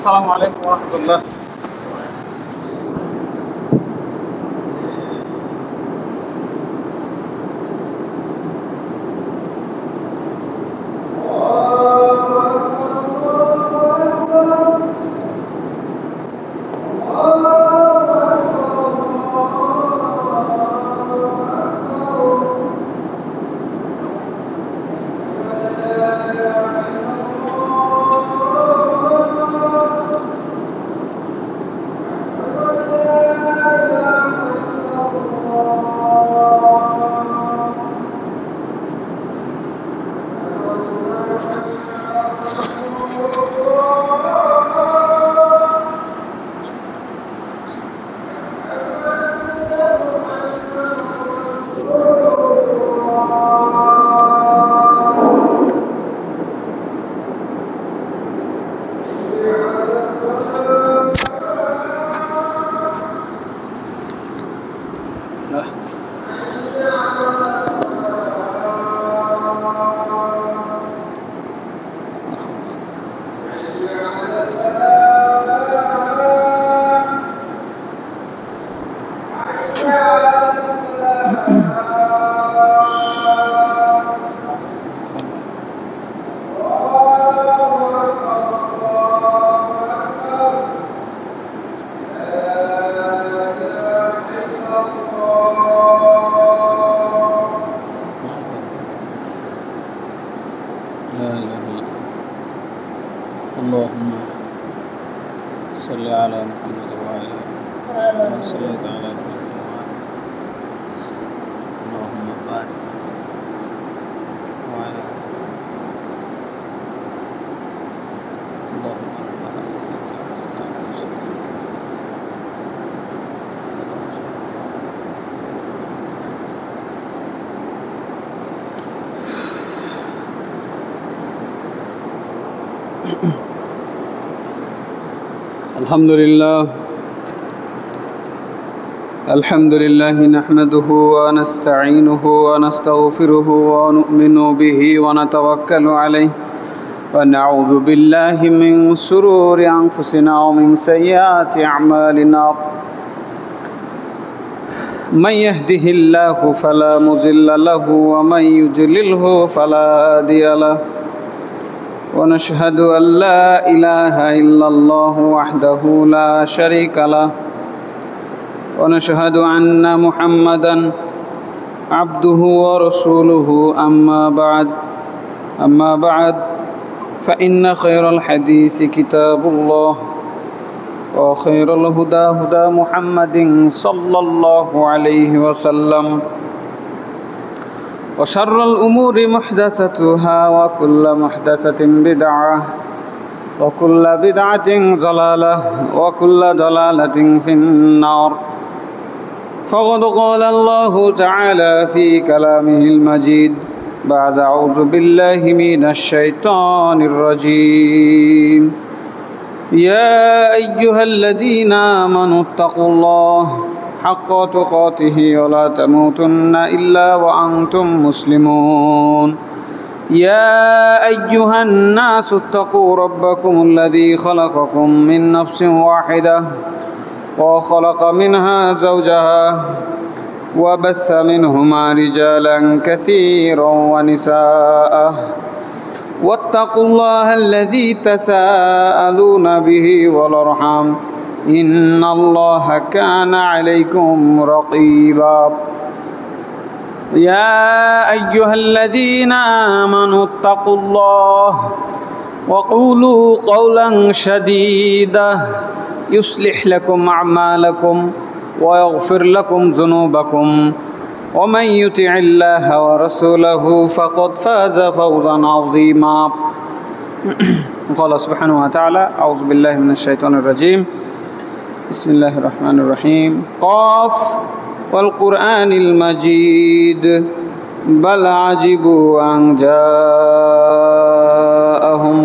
আসসালামু আলাইকুম ওয়া রাহমাতুল্লাহ। اللهم صل على محمد وعلى آله وصليت على محمد اللهم بارك وعلى اللهم الحمد لله نحمده ونستعينه ونستغفره ونؤمن به ونتوكل عليه ونعوذ بالله من شرور أنفسنا ومن سيئات أعمالنا من يهده الله فلا مضل له ومن يضلله فلا هادي له ونشهد أن لا إله إلا الله وحده لا شريك له ونشهد أن محمدًا عبده ورسوله أما بعد فإن خير الحديث كتاب الله وخير الهدى هدى محمد صلى الله عليه وسلم وشر الأمور محدثاتها وكل محدثة بدعة وكل بدعة ضلالة وكل ضلالة في النار فقد قال الله تعالى في كلامه المجيد بعد أعوذ بالله من الشيطان الرجيم يا أيها الذين آمنوا اتقوا الله حق تقاته ولا تموتن إلا وأنتم مسلمون يا أيها الناس اتقوا ربكم الذي خلقكم من نفس واحدة وخلق منها زوجها وبث منهما رجالا كثيرا ونساء واتقوا الله الذي تساءلون به والأرحام إن الله كان عليكم رقيبا يا أيها الذين آمنوا اتقوا الله وقولوا قولا سديدا يصلح لكم أعمالكم ويغفر لكم ذنوبكم ومن يطع الله ورسوله فقد فاز فوزا عظيما قال سبحانه وتعالى أعوذ بالله من الشيطان الرجيم بسم الله الرحمن الرحيم قاف والقرآن المجيد بل عجبوا أن جاءهم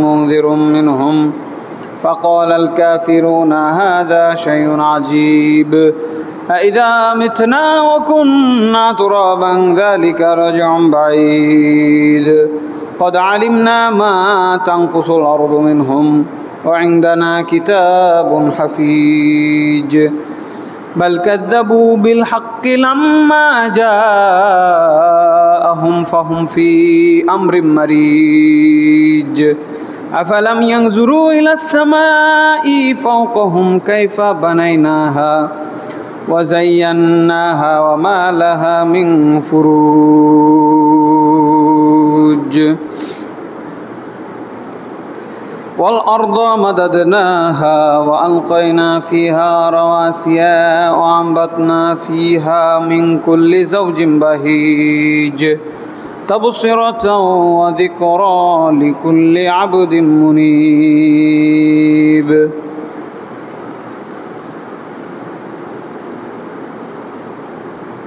منذر منهم فقال الكافرون هذا شيء عجيب أإذا متنا وكنا ترابا ذلك رجع بعيد قد علمنا ما تنقص الأرض منهم وعندنا كتاب حفيظ بل كذبوا بالحق لما جاءهم فهم في أمر مريج أفلم ينظروا إلى السماء فوقهم كيف بنيناها وزيناها وما لها من فروج والأرض مددناها وألقينا فيها رواسي وأنبتنا فيها من كل زوج بهيج تبصرة وذكرى لكل عبد منيب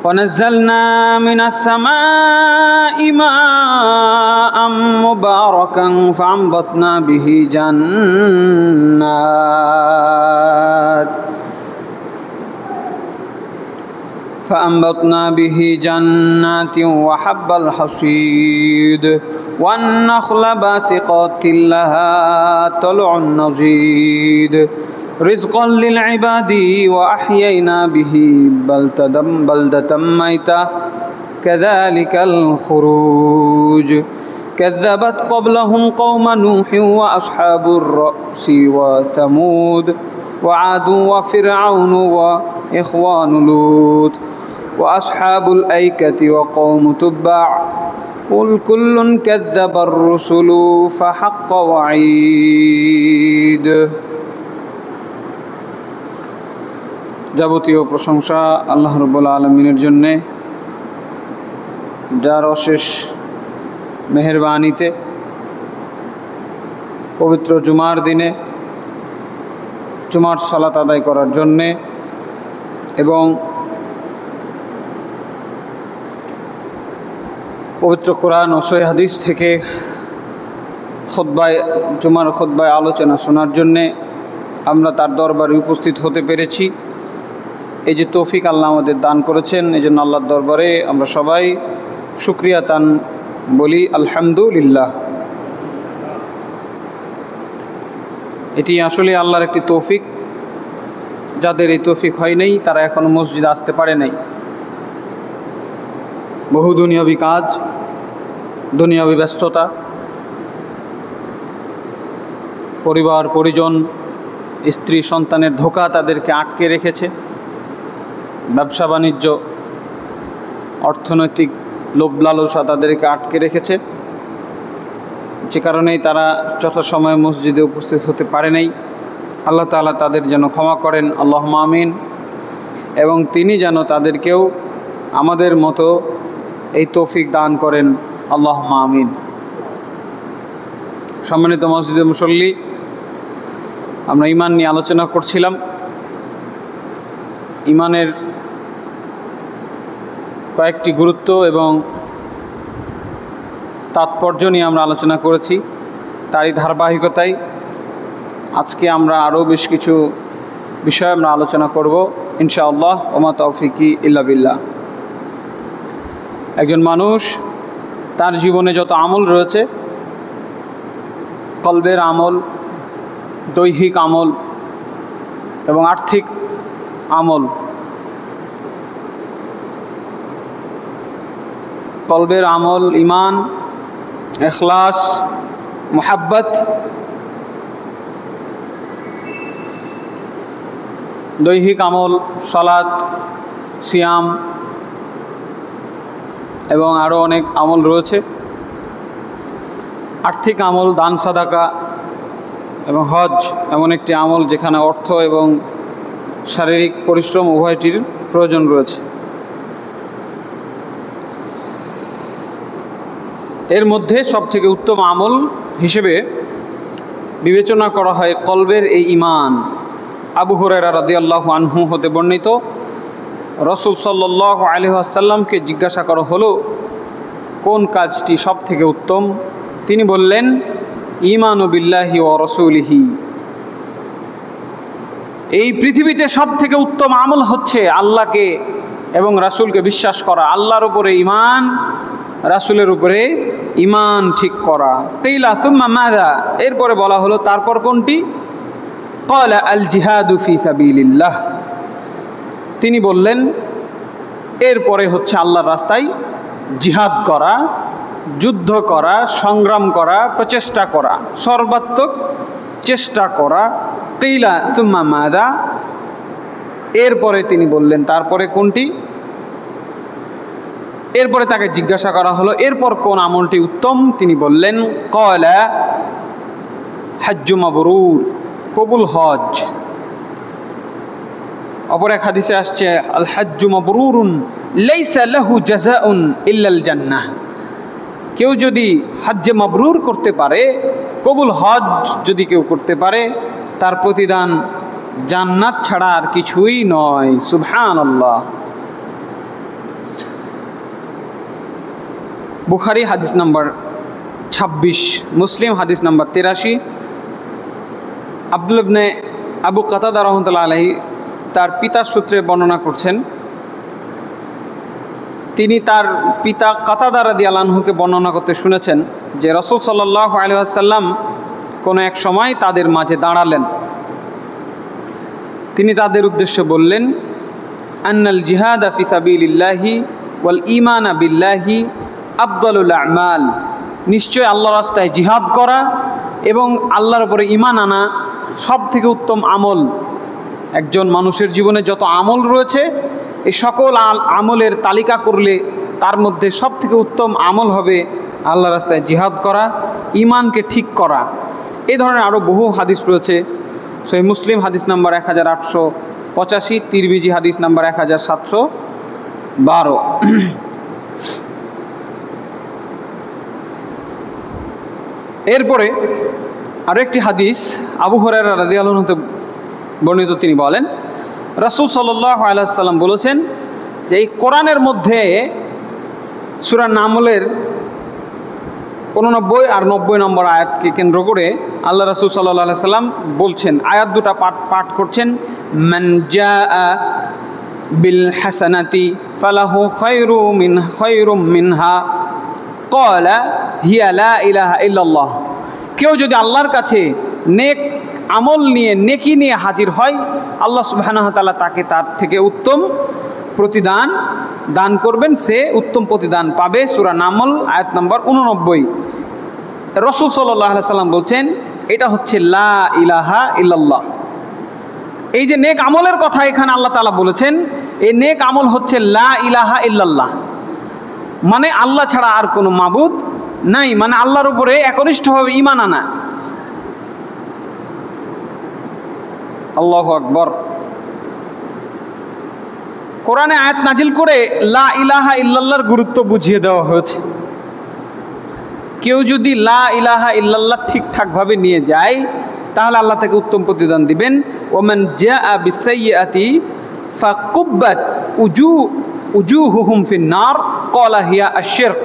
ونزلنا من السماء ماء مباركا فأنبتنا به جنات وحب الحصيد والنخل باسقات لها طلع نضيد رزقا للعباد وأحيينا به بلدة ميتة كذلك الخروج كذبت قبلهم قوم نوح وأصحاب الرأس وثمود وعاد وفرعون وإخوان لوط وأصحاب الأيكة وقوم تبع قل كل كذب الرسل فحق وعيد যাবতীয় প্রশংসা আল্লাহ রাব্বুল আলামিনের জন্যে, যার অশেষ মেহেরবানিতে পবিত্র জুমার দিনে জুমার সালাত আদায় করার জন্যে এবং পবিত্র কোরআন ও সহিহ হাদিস থেকে জুমার খুতবায় আলোচনা শোনার জন্যে আমরা তার দরবারে উপস্থিত হতে পেরেছি। এই যে তৌফিক আল্লাহ আমাদের দান করেছেন, এই জন্য আল্লাহর দরবারে আমরা সবাই শুকরিয়া তান বলি আলহামদুলিল্লাহ। এটি আসলে আল্লাহর একটি তৌফিক। যাদের এই তৌফিক হয় নাই তারা এখনও মসজিদে আসতে পারে নাই। বহু দুনিয়াবী কাজ, দুনিয়াবী ব্যস্ততা, পরিবার পরিজন, স্ত্রী সন্তানের ধোঁকা তাদেরকে আটকে রেখেছে। ব্যবসা বাণিজ্য, অর্থনৈতিক লোভ লালসা তাদেরকে আটকে রেখেছে, যে কারণেই তারা যথাসময়ে মসজিদে উপস্থিত হতে পারে নাই। আল্লাহ তাআলা তাদের যেন ক্ষমা করেন, আল্লাহুম্মা আমিন। এবং তিনি যেন তাদেরকেও আমাদের মতো এই তৌফিক দান করেন, আল্লাহুম্মা আমিন। সম্মানিত মসজিদে মুসল্লি, আমরা ঈমান নিয়ে আলোচনা করছিলাম। ঈমানের কয়েকটি গুরুত্ব এবং তাৎপর্য নিয়ে আমরা আলোচনা করেছি। তারই ধারাবাহিকতায় আজকে আমরা আরও বেশ কিছু বিষয় আমরা আলোচনা করব ইনশাআল্লাহ। ওমা তৌফিকি ইল্লা বিল্লাহ। একজন মানুষ তার জীবনে যত আমল রয়েছে, কলবের আমল, দৈহিক আমল এবং আর্থিক আমল, কলবের আমল ঈমান, ইখলাস, মুহাব্বত, দৈহিক আমল সালাত, সিয়াম এবং আরও অনেক আমল রয়েছে। আর্থিক আমল দান সাদাকা এবং হজ এমন একটি আমল যেখানে অর্থ এবং শারীরিক পরিশ্রম উভয়টির প্রয়োজন রয়েছে। এর মধ্যে সবথেকে উত্তম আমল হিসেবে বিবেচনা করা হয় কলবের এই ঈমান। আবু হুরায়রা রাদিয়াল্লাহু আনহু হতে বর্ণিত, রাসূল সাল্লাল্লাহু আলাইহি ওয়াসাল্লামকে জিজ্ঞাসা করা হলো কোন কাজটি সব থেকে উত্তম। তিনি বললেন, ঈমানু বিল্লাহি ওয়া রাসূলিহি। এই পৃথিবীতে সব থেকে উত্তম আমল হচ্ছে আল্লাহকে এবং রাসূলকে বিশ্বাস করা, আল্লাহর উপরে ঈমান, রাসূলের উপরে ঈমান ঠিক করা। কিলা সুম্মা মাযা, এরপরে বলা হলো তারপর কোনটি? ক্বালা আল জিহাদু ফি সাবিলিল্লাহ, তিনি বললেন এরপরে হচ্ছে আল্লাহর রাস্তায় জিহাদ করা, যুদ্ধ করা, সংগ্রাম করা, প্রচেষ্টা করা, সর্বাত্মক চেষ্টা করা। কিলা সুম্মা মাযা, এরপরে তিনি বললেন তারপরে কোনটি? এরপরে তাকে জিজ্ঞাসা করা হলো এরপর কোন আমলটি উত্তম? তিনি বললেন ক্বালা হজ্জু মাবরুর, কবুল হজ। অপর এক হাদিসে আসছে আল হজ্জু মাবরুরুন লাইসা লাহু জাযাউন ইল্লাল জান্নাহ, কেউ যদি হজ্জে মাবরুর করতে পারে, কবুল হজ যদি কেউ করতে পারে, তার প্রতিদান জান্নাত ছাড়া আর কিছুই নয়। সুবহানাল্লাহ। বুখারী হাদিস নাম্বার 26, মুসলিম হাদিস নাম্বার 83। আব্দুল ইবনে আবু কাতাদা রাহমাতুল্লাহ আলাইহি তার পিতার সূত্রে বর্ণনা করছেন, তিনি তার পিতা কাতাদা রাদিয়াল্লাহু আনহুকে বর্ণনা করতে শুনেছেন যে রাসূল সাল্লাল্লাহু আলাইহি ওয়াসাল্লাম কোনো এক সময় তাদের মাঝে দাঁড়ালেন। তিনি তাদের উদ্দেশ্যে বললেন আন্নাল জিহাদা ফি সাবিলিল্লাহি ওয়াল ঈমানা বিল্লাহি আফদালুল আমাল, নিশ্চয় আল্লাহর রাস্তায় জিহাদ করা এবং আল্লাহর উপরে ঈমান আনা সব থেকে উত্তম আমল। একজন মানুষের জীবনে যত আমল রয়েছে, এই সকল আমলের তালিকা করলে তার মধ্যে সব থেকে উত্তম আমল হবে আল্লাহর রাস্তায় জিহাদ করা, ঈমানকে ঠিক করা। এই ধরনের আরও বহু হাদিস রয়েছে। সহিহ মুসলিম হাদিস নাম্বার 1885, তিরমিজি হাদিস নাম্বার 1712। এরপরে আরও একটি হাদিস আবু হুরায়রা রাদিয়াল্লাহু আনহু বর্ণিত, তিনি বলেন রাসূল সাল্লাল্লাহু আলাইহি ওয়াসাল্লাম বলেছেন যে এই কোরআনের মধ্যে সূরা নামলের 89 আর 90 নম্বর আয়াতকে কেন্দ্র করে আল্লাহ রাসূল সাল্লাল্লাহু আলাইহি ওয়াসাল্লাম বলছেন, আয়াত দুটা পাঠ করছেন, মান জাআ বিল হাসানাতি ফালাহু খায়রুম মিনহা ক্বালা হিয়া লা ইলাহা ইল্লাল্লাহ, কেউ যদি আল্লাহর কাছে নেক আমল নিয়ে, নেকি নিয়ে হাজির হয়, আল্লাহ সুবহানাহু ওয়া তাআলা তাকে তার থেকে উত্তম প্রতিদান দান করবেন, সে উত্তম প্রতিদান পাবে। সূরা নামল আয়াত নম্বর 89। রাসূল সাল্লাল্লাহু আলাইহি ওয়াসাল্লাম বলছেন এটা হচ্ছে লা ইলাহা ইল্লাল্লাহ। এই যে নেক আমলের কথা এখানে আল্লাহ তাআলা বলেছেন, এই নেক আমল হচ্ছে লা ইলাহা ইল্লাল্লাহ, মানে আল্লাহ ছাড়া আর কোনো মাবুদ নাই, মানে আল্লাহর উপরে একনিষ্ঠভাবে ঈমান আনা। আল্লাহু আকবার। কোরআনে আয়াত নাজিল করে লা ইলাহা ইল্লাল্লাহর গুরুত্ব বুঝিয়ে দেওয়া হয়েছে। কেউ যদি লা ইলাহা ইল্লাল্লাহ ঠিকঠাকভাবে নিয়ে যায় তাহলে আল্লাহ তাকে উত্তম প্রতিদান দিবেন। ওমান জাআ বিসাইয়্যাতি ফাকুব্বাত উজুহুহুম ফিন্নার ক্বালা হিয়া আশ-শিরক।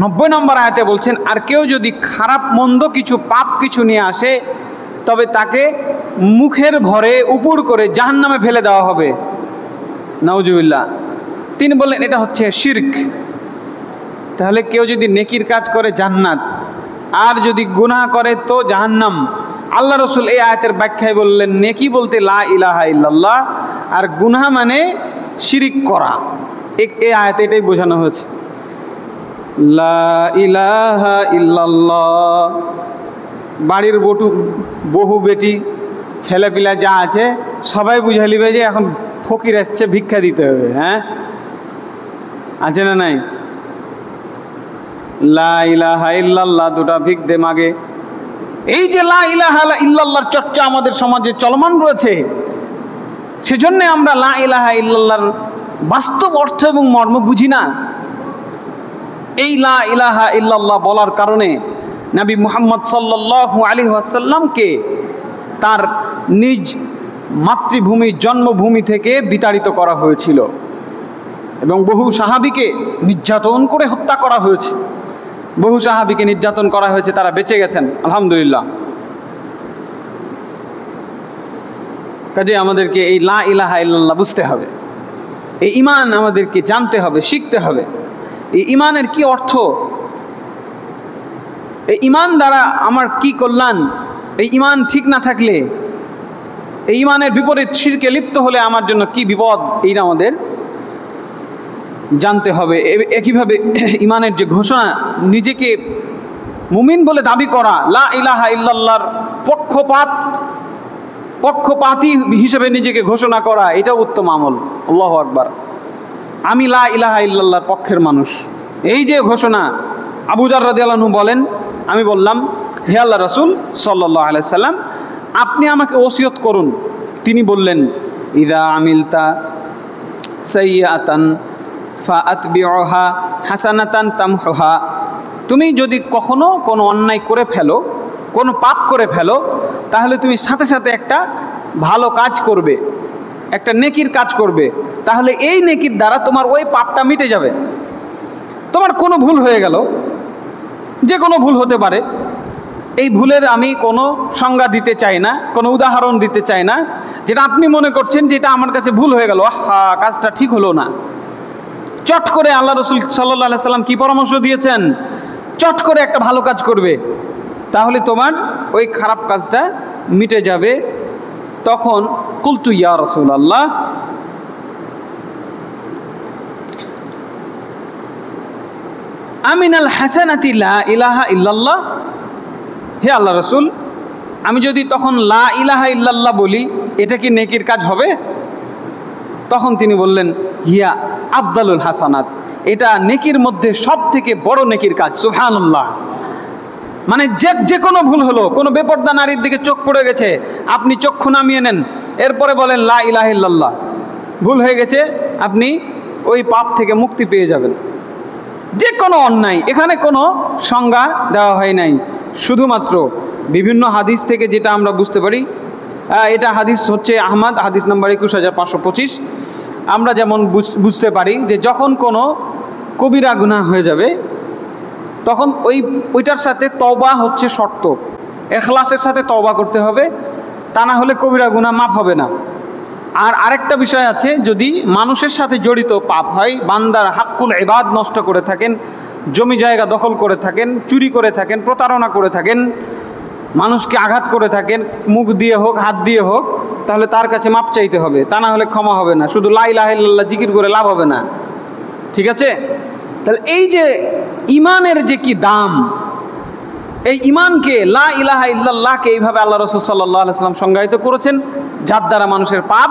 90 নম্বর আয়াতে বলছেন আর কেউ যদি খারাপ মন্দ কিছু পাপ কিছু নিয়ে আসে তবে তাকে মুখের ভরে উপুড় করে জাহান্নামে ফেলে দেওয়া হবে। নাউজুবিল্লাহ। তিনি বললেন এটা হচ্ছে শিরক। তাহলে কেউ যদি নেকির কাজ করে জান্নাত, আর যদি গুনাহ করে তো জাহান্নাম। আল্লাহ রসুল এই আয়াতের ব্যাখ্যায় বললেন নেকি বলতে লা ইলাহা ইল্লাল্লাহ, আর গুনাহ মানে শিরিক করা। এই আয়াতে এটাই বোঝানো হয়েছে, লা ইলাহা ইল্লাল্লাহ। বাড়ির বহু বেটি ছেলেপিলা যা আছে সবাই বুঝে নিবে যে এখন ফকির আসছে, ভিক্ষা দিতে হবে। হ্যাঁ, আছে না নাই? লা ইলাহা ইল্লাল্লাহ, দুটা ভিক দে মাগে। এই যে লা ইলাহা ইল্লাল্লাহর চর্চা আমাদের সমাজে চলমান রয়েছে, সেজন্য আমরা লা ইলাহা ইল্লাল্লাহর বাস্তব অর্থ এবং মর্ম বুঝি না। এই লা ইলাহা ইল্লাল্লাহ বলার কারণে নবী মুহাম্মদ সাল্লাল্লাহু আলাইহি ওয়াসাল্লামকে তার নিজ মাতৃভূমি জন্মভূমি থেকে বিতাড়িত করা হয়েছিল এবং বহু সাহাবীকে নির্যাতন করে হত্যা করা হয়েছে। বহু সাহাবীকে নির্যাতন করা হয়েছে, তারা বেঁচে গেছেন আলহামদুলিল্লাহ। কাজে আমাদেরকে এই লা ইলাহা ইল্লাল্লাহ বুঝতে হবে, এই ঈমান আমাদেরকে জানতে হবে, শিখতে হবে। এই ঈমানের কি অর্থ, এই ঈমান দ্বারা আমার কি কল্যাণ, এই ঈমান ঠিক না থাকলে, এই ঈমানের বিপরীত শিরকে লিপ্ত হলে আমার জন্য কি বিপদ, এইটা আমাদের জানতে হবে। একইভাবে ঈমানের যে ঘোষণা, নিজেকে মুমিন বলে দাবি করা, লা ইলাহা ইল্লাল্লাহর পক্ষপাতী হিসেবে নিজেকে ঘোষণা করা, এটাও উত্তম আমল। আল্লাহু আকবার, আমি লা ইলাহা ইল্লাল্লাহর পক্ষের মানুষ, এই যে ঘোষণা। আবু যার রাদিয়াল্লাহু আনহু বলেন, আমি বললাম, হে আল্লাহ রাসূল সাল্লাল্লাহু আলাইহি সাল্লাম, আপনি আমাকে ওসিয়ত করুন। তিনি বললেন, ইযা আমিলতা সাইয়্যাতান ফাআতবিউহা হাসানাতান তামহুহা, তুমি যদি কখনো কোনো অন্যায় করে ফেলো, কোনো পাপ করে ফেলো, তাহলে তুমি সাথে সাথে একটা ভালো কাজ করবে, একটা নেকির কাজ করবে, তাহলে এই নেকির দ্বারা তোমার ওই পাপটা মিটে যাবে। তোমার কোনো ভুল হয়ে গেল, যে কোনো ভুল হতে পারে, এই ভুলের আমি কোনো সংজ্ঞা দিতে চাই না, কোনো উদাহরণ দিতে চাই না, যেটা আপনি মনে করছেন যেটা আমার কাছে ভুল হয়ে গেল, আহা কাজটা ঠিক হলো না। চট করে আল্লাহ রাসূল সাল্লাল্লাহু আলাইহি সাল্লাম কি পরামর্শ দিয়েছেন? চট করে একটা ভালো কাজ করবে, তাহলে তোমার ওই খারাপ কাজটা মিটে যাবে। তখন কুলতু ইয়া রাসূলুল্লাহ, আমিনাল হাসানাতি লা ইলাহা ইল্লাল্লাহ, হে আল্লাহ রাসূল, আমি যদি তখন লা ইলাহা ইল্লাল্লাহ বলি, এটা কি নেকির কাজ হবে? তখন তিনি বললেন, হিয়া আফদালুল হাসানাত, এটা নেকির মধ্যে সব থেকে বড় নেকির কাজ। সুবহানাল্লাহ। মানে যে কোনো ভুল হলো, কোনো বেপর্দা নারীর দিকে চোখ পড়ে গেছে, আপনি চক্ষু নামিয়ে নেন, এরপরে বলেন লা ইলাহা ইল্লাল্লাহ, ভুল হয়ে গেছে, আপনি ওই পাপ থেকে মুক্তি পেয়ে যাবেন। যে কোনো অন্যায়, এখানে কোনো সংজ্ঞা দেওয়া হয় নাই, শুধুমাত্র বিভিন্ন হাদিস থেকে যেটা আমরা বুঝতে পারি, এটা হাদিস হচ্ছে আহমদ, হাদিস নম্বর 21525। আমরা যেমন বুঝতে পারি যে যখন কোনো কবিরা গুনাহ হয়ে যাবে, তখন ওইটার সাথে তওবা হচ্ছে শর্ত, ইখলাসের সাথে তওবা করতে হবে, তা না হলে কবিরা গুনাহ মাফ হবে না। আর আরেকটা বিষয় আছে, যদি মানুষের সাথে জড়িত পাপ হয়, বান্দার হাক্কুল ইবাদ নষ্ট করে থাকেন, জমি জায়গা দখল করে থাকেন, চুরি করে থাকেন, প্রতারণা করে থাকেন, মানুষকে আঘাত করে থাকেন, মুখ দিয়ে হোক হাত দিয়ে হোক, তাহলে তার কাছে মাপ চাইতে হবে, তা না হলে ক্ষমা হবে না। শুধু লা ইলাহা ইল্লাল্লাহ জিকির করে লাভ হবে না, ঠিক আছে? তাহলে এই যে ঈমানের যে কি দাম, এই ঈমানকে, লা ইলাহা ইল্লাল্লাহকে এইভাবে আল্লাহ রাসূল সাল্লাল্লাহু আলাইহি ওয়াসাল্লাম সংজ্ঞায়িত করেছেন, যার দ্বারা মানুষের পাপ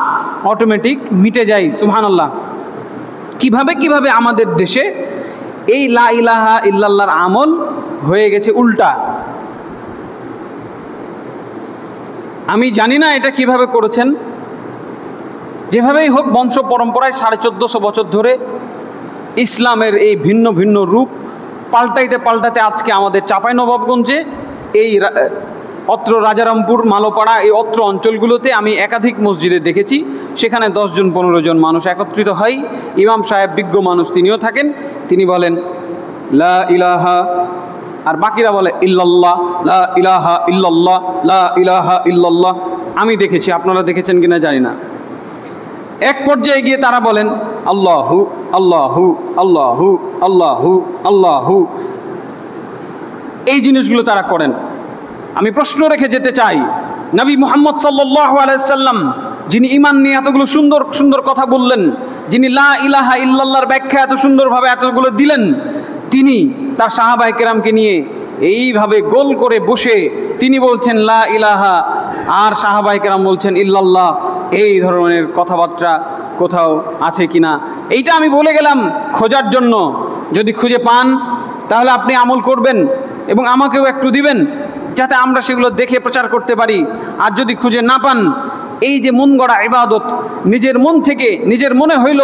অটোমেটিক মিটে যায়। সুবহানাল্লাহ। কিভাবে আমাদের দেশে এই লা ইলাহা ইল্লাল্লাহর আমল হয়ে গেছে উল্টা। আমি জানি না এটা কিভাবে করেছেন, যেভাবেই হোক বংশ পরম্পরায় 1450 বছর ধরে ইসলামের এই ভিন্ন ভিন্ন রূপ পাল্টাতে আজকে আমাদের চাঁপাইনবাবগঞ্জে, এই অত্র রাজারামপুর, মালোপাড়া, এই অত্র অঞ্চলগুলোতে আমি একাধিক মসজিদে দেখেছি, সেখানে 10 জন 15 জন মানুষ একত্রিত হয়, ইমাম সাহেব বিজ্ঞ মানুষ তিনিও থাকেন, তিনি বলেন লা ইলাহা, আর বাকিরা বলে ইল্লাল্লাহ, লা ইলাহা ইল্লাল্লাহ, লা ইলাহা ইল্লাল্লাহ। আমি দেখেছি, আপনারা দেখেছেন কিনা জানি না। এক পর্যায়ে গিয়ে তারা বলেন আল্লাহু আল্লাহু আল্লাহু আল্লাহু আল্লাহু, এই জিনিসগুলো তারা করেন। আমি প্রশ্ন রেখে যেতে চাই, নবী মুহাম্মদ সাল্লাল্লাহু আলাইহি সাল্লাম, যিনি ঈমান নিয়ে এতগুলো সুন্দর সুন্দর কথা বললেন, যিনি লা ইলাহা ইল্লাল্লাহর ব্যাখ্যা এত সুন্দরভাবে এতগুলো দিলেন, তিনি তার সাহাবায়ে কেরামকে নিয়ে এইভাবে গোল করে বসে তিনি বলছেন লা ইলাহা, আর সাহাবায়ে কেরাম বলছেন ইল্লাল্লাহ। এই ধরনের কথাবার্তা কোথাও আছে কিনা, এইটা আমি বলে গেলাম খোঁজার জন্য। যদি খুঁজে পান তাহলে আপনি আমল করবেন এবং আমাকেও একটু দিবেন, যাতে আমরা সেগুলো দেখে প্রচার করতে পারি। আর যদি খুঁজে না পান, এই যে মন গড়া ইবাদত, নিজের মন থেকে নিজের মনে হইল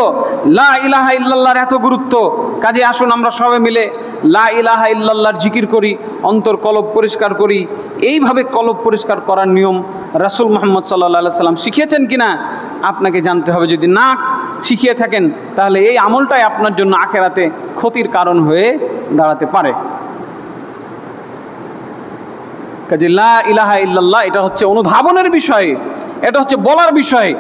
লা ইলাহা ইল্লাল্লাহর এত গুরুত্ব, কাজে আসুন আমরা সবাই মিলে লা ইলাহা ইল্লাল্লাহর জিকির করি, অন্তর কলব পরিষ্কার করি। এইভাবে কলব পরিষ্কার করার নিয়ম রাসূল মুহাম্মদ সাল্লাল্লাহু আলাইহি সাল্লাম শিখিয়েছেন কিনা আপনাকে জানতে হবে। যদি না শিখিয়ে থাকেন, তাহলে এই আমলটাই আপনার জন্য আখেরাতে ক্ষতির কারণ হয়ে দাঁড়াতে পারে। কাজে লা ইলাহা ইল্লাল্লাহ এটা হচ্ছে অনুধাবনের বিষয়, এটা হচ্ছে বলার বিষয়।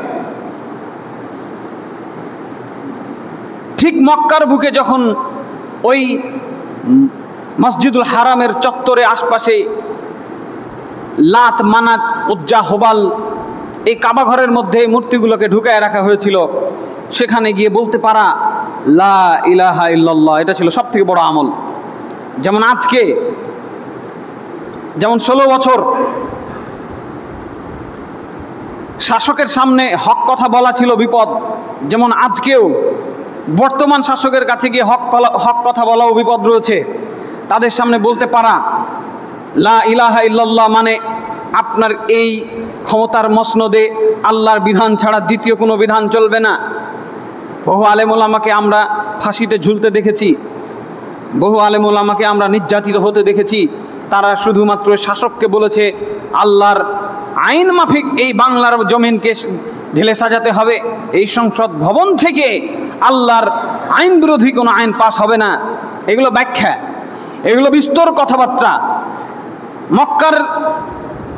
ঠিক মক্কার বুকে যখন ওই মসজিদুল হারামের চত্বরে আশপাশে লাত, মানাত, উজ্জা, হোবাল, এই কাবা ঘরের মধ্যে মূর্তিগুলোকে ঢুকায় রাখা হয়েছিল। সেখানে গিয়ে বলতে পারা লা ইলাহা ইল্লাল্লাহ, এটা ছিল সব থেকে বড় আমল। যেমন আজকে, যেমন 16 বছর শাসকের সামনে হক কথা বলা ছিল বিপদ, যেমন আজকেও বর্তমান শাসকের কাছে গিয়ে হক কথা বলাও বিপদ রয়েছে। তাদের সামনে বলতে পারা লা ইলাহা ইল্লাল্লাহ মানে আপনার এই ক্ষমতার মসনদে আল্লাহর বিধান ছাড়া দ্বিতীয় কোনো বিধান চলবে না। বহু আলেম ওলামাকে আমরা ফাঁসিতে ঝুলতে দেখেছি, বহু আলেম ওলামাকে আমরা নির্যাতিত হতে দেখেছি। তারা শুধুমাত্র শাসককে বলেছে আল্লাহর আইন মাফিক এই বাংলার জমিনকে ঢেলে সাজাতে হবে, এই সংসদ ভবন থেকে আল্লাহর আইন বিরোধী কোনো আইন পাস হবে না। এগুলো ব্যাখ্যা, এগুলো বিস্তর কথাবার্তা। মক্কার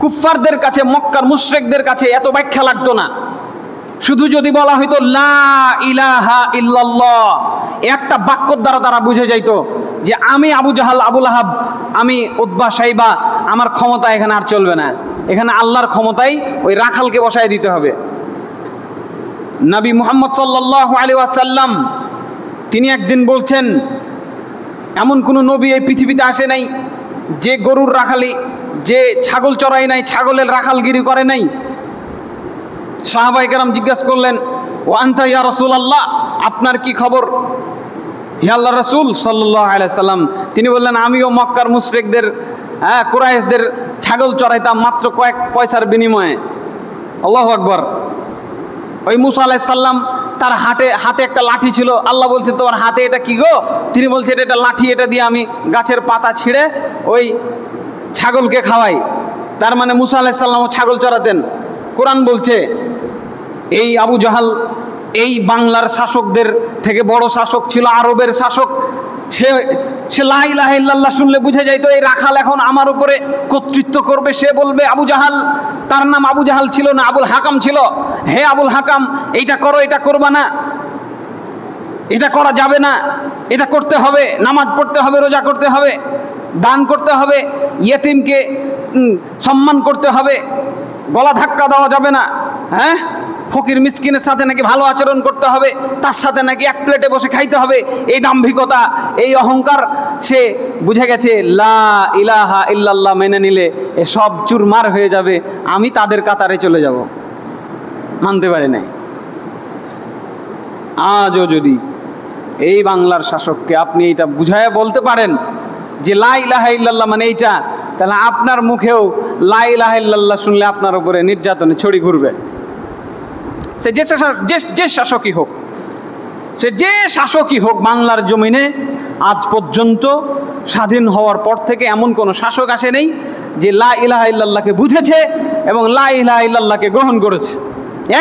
কুফফারদের কাছে, মক্কার মুশরিকদের কাছে এত ব্যাখ্যা লাগতো না। শুধু যদি বলা হইতো লা ইলাহা ইল্লাল্লাহ, একটা বাক্যর দ্বারা তারা বুঝে যাইতো যে আমি আবু জাহাল, আবুল আহাব, আমি উতবা, সাইবা, আমার ক্ষমতা এখানে আর চলবে না, এখানে আল্লাহর ক্ষমতায় ওই রাখালকে বসায় দিতে হবে। নবী মুহাম্মদ সাল্লাল্লাহু আলাইহি ওয়াসাল্লাম তিনি একদিন বলছেন, এমন কোনো নবী এই পৃথিবীতে আসে নাই যে গরুর রাখালি, যে ছাগল চড়াই নাই, ছাগলের রাখালগিরি করে নাই। সাহাবায়ে কেরাম জিজ্ঞাসা করলেন, ও আনতা ইয়া রাসূলুল্লাহ, আপনার কি খবর হে আল্লাহর রাসূল সাল্লাল্লাহু আলাইহি সাল্লাম? তিনি বললেন, আমিও মক্কার মুশরিকদের, কুরাইশদের ছাগল চড়াইতাম মাত্র কয়েক পয়সার বিনিময়ে। আল্লাহু আকবার। ওই মুসা আলাইহিস সালাম তার হাতে একটা লাঠি ছিল। আল্লাহ বলছেন, তোমার হাতে এটা কি গো? তিনি বলছেন, এটা লাঠি, এটা দিয়ে আমি গাছের পাতা ছিঁড়ে ওই ছাগলকে খাওয়াই। তার মানে মুসা আলাইহিস সালামও ছাগল চড়াতেন। কোরআন বলছে এই আবু জাহাল এই বাংলার শাসকদের থেকে বড় শাসক ছিল, আরবের শাসক। সে লা ইলাহা ইল্লাল্লাহ শুনলে বুঝে যাইতো এই রাখাল এখন আমার উপরে কর্তৃত্ব করবে। সে বলবে আবু জাহাল, তার নাম আবু জাহাল ছিল না, আবুল হাকাম ছিল। হে আবুল হাকাম, এইটা করো, এটা করবা না, এটা করা যাবে না, এটা করতে হবে, নামাজ পড়তে হবে, রোজা করতে হবে, দান করতে হবে, ইয়েতিমকে সম্মান করতে হবে, গলা ধাক্কা দেওয়া যাবে না, হ্যাঁ, ফকির মিসকিনের সাথে নাকি ভালো আচরণ করতে হবে, তার সাথে নাকি এক প্লেটে বসে খাইতে হবে। এই দাম্ভিকতা, এই অহংকার, সে বুঝে গেছে লা ইলাহা ইল্লাল্লাহ মেনে নিলে এ সব চুরমার হয়ে যাবে, আমি তাদের কাতারে চলে যাব। মানতে পারে নাই। আজও যদি এই বাংলার শাসককে আপনি এটা বুঝায় বলতে পারেন যে লা ইলাহা ইল্লাল্লাহ মানে এইটা, তাহলে আপনার মুখেও লা ইলাহা ইল্লাল্লাহ শুনলে আপনার উপরে নির্যাতনে ছড়ি ঘুরবে। সে যে শাসকই হোক, সে যে শাসকই হোক, বাংলার জমিনে আজ পর্যন্ত স্বাধীন হওয়ার পর থেকে এমন কোনো শাসক আসে নেই যে লা ইলাহা ইল্লাল্লাহকে বুঝেছে এবং লা ইলাহা ইল্লাল্লাহকে গ্রহণ করেছে।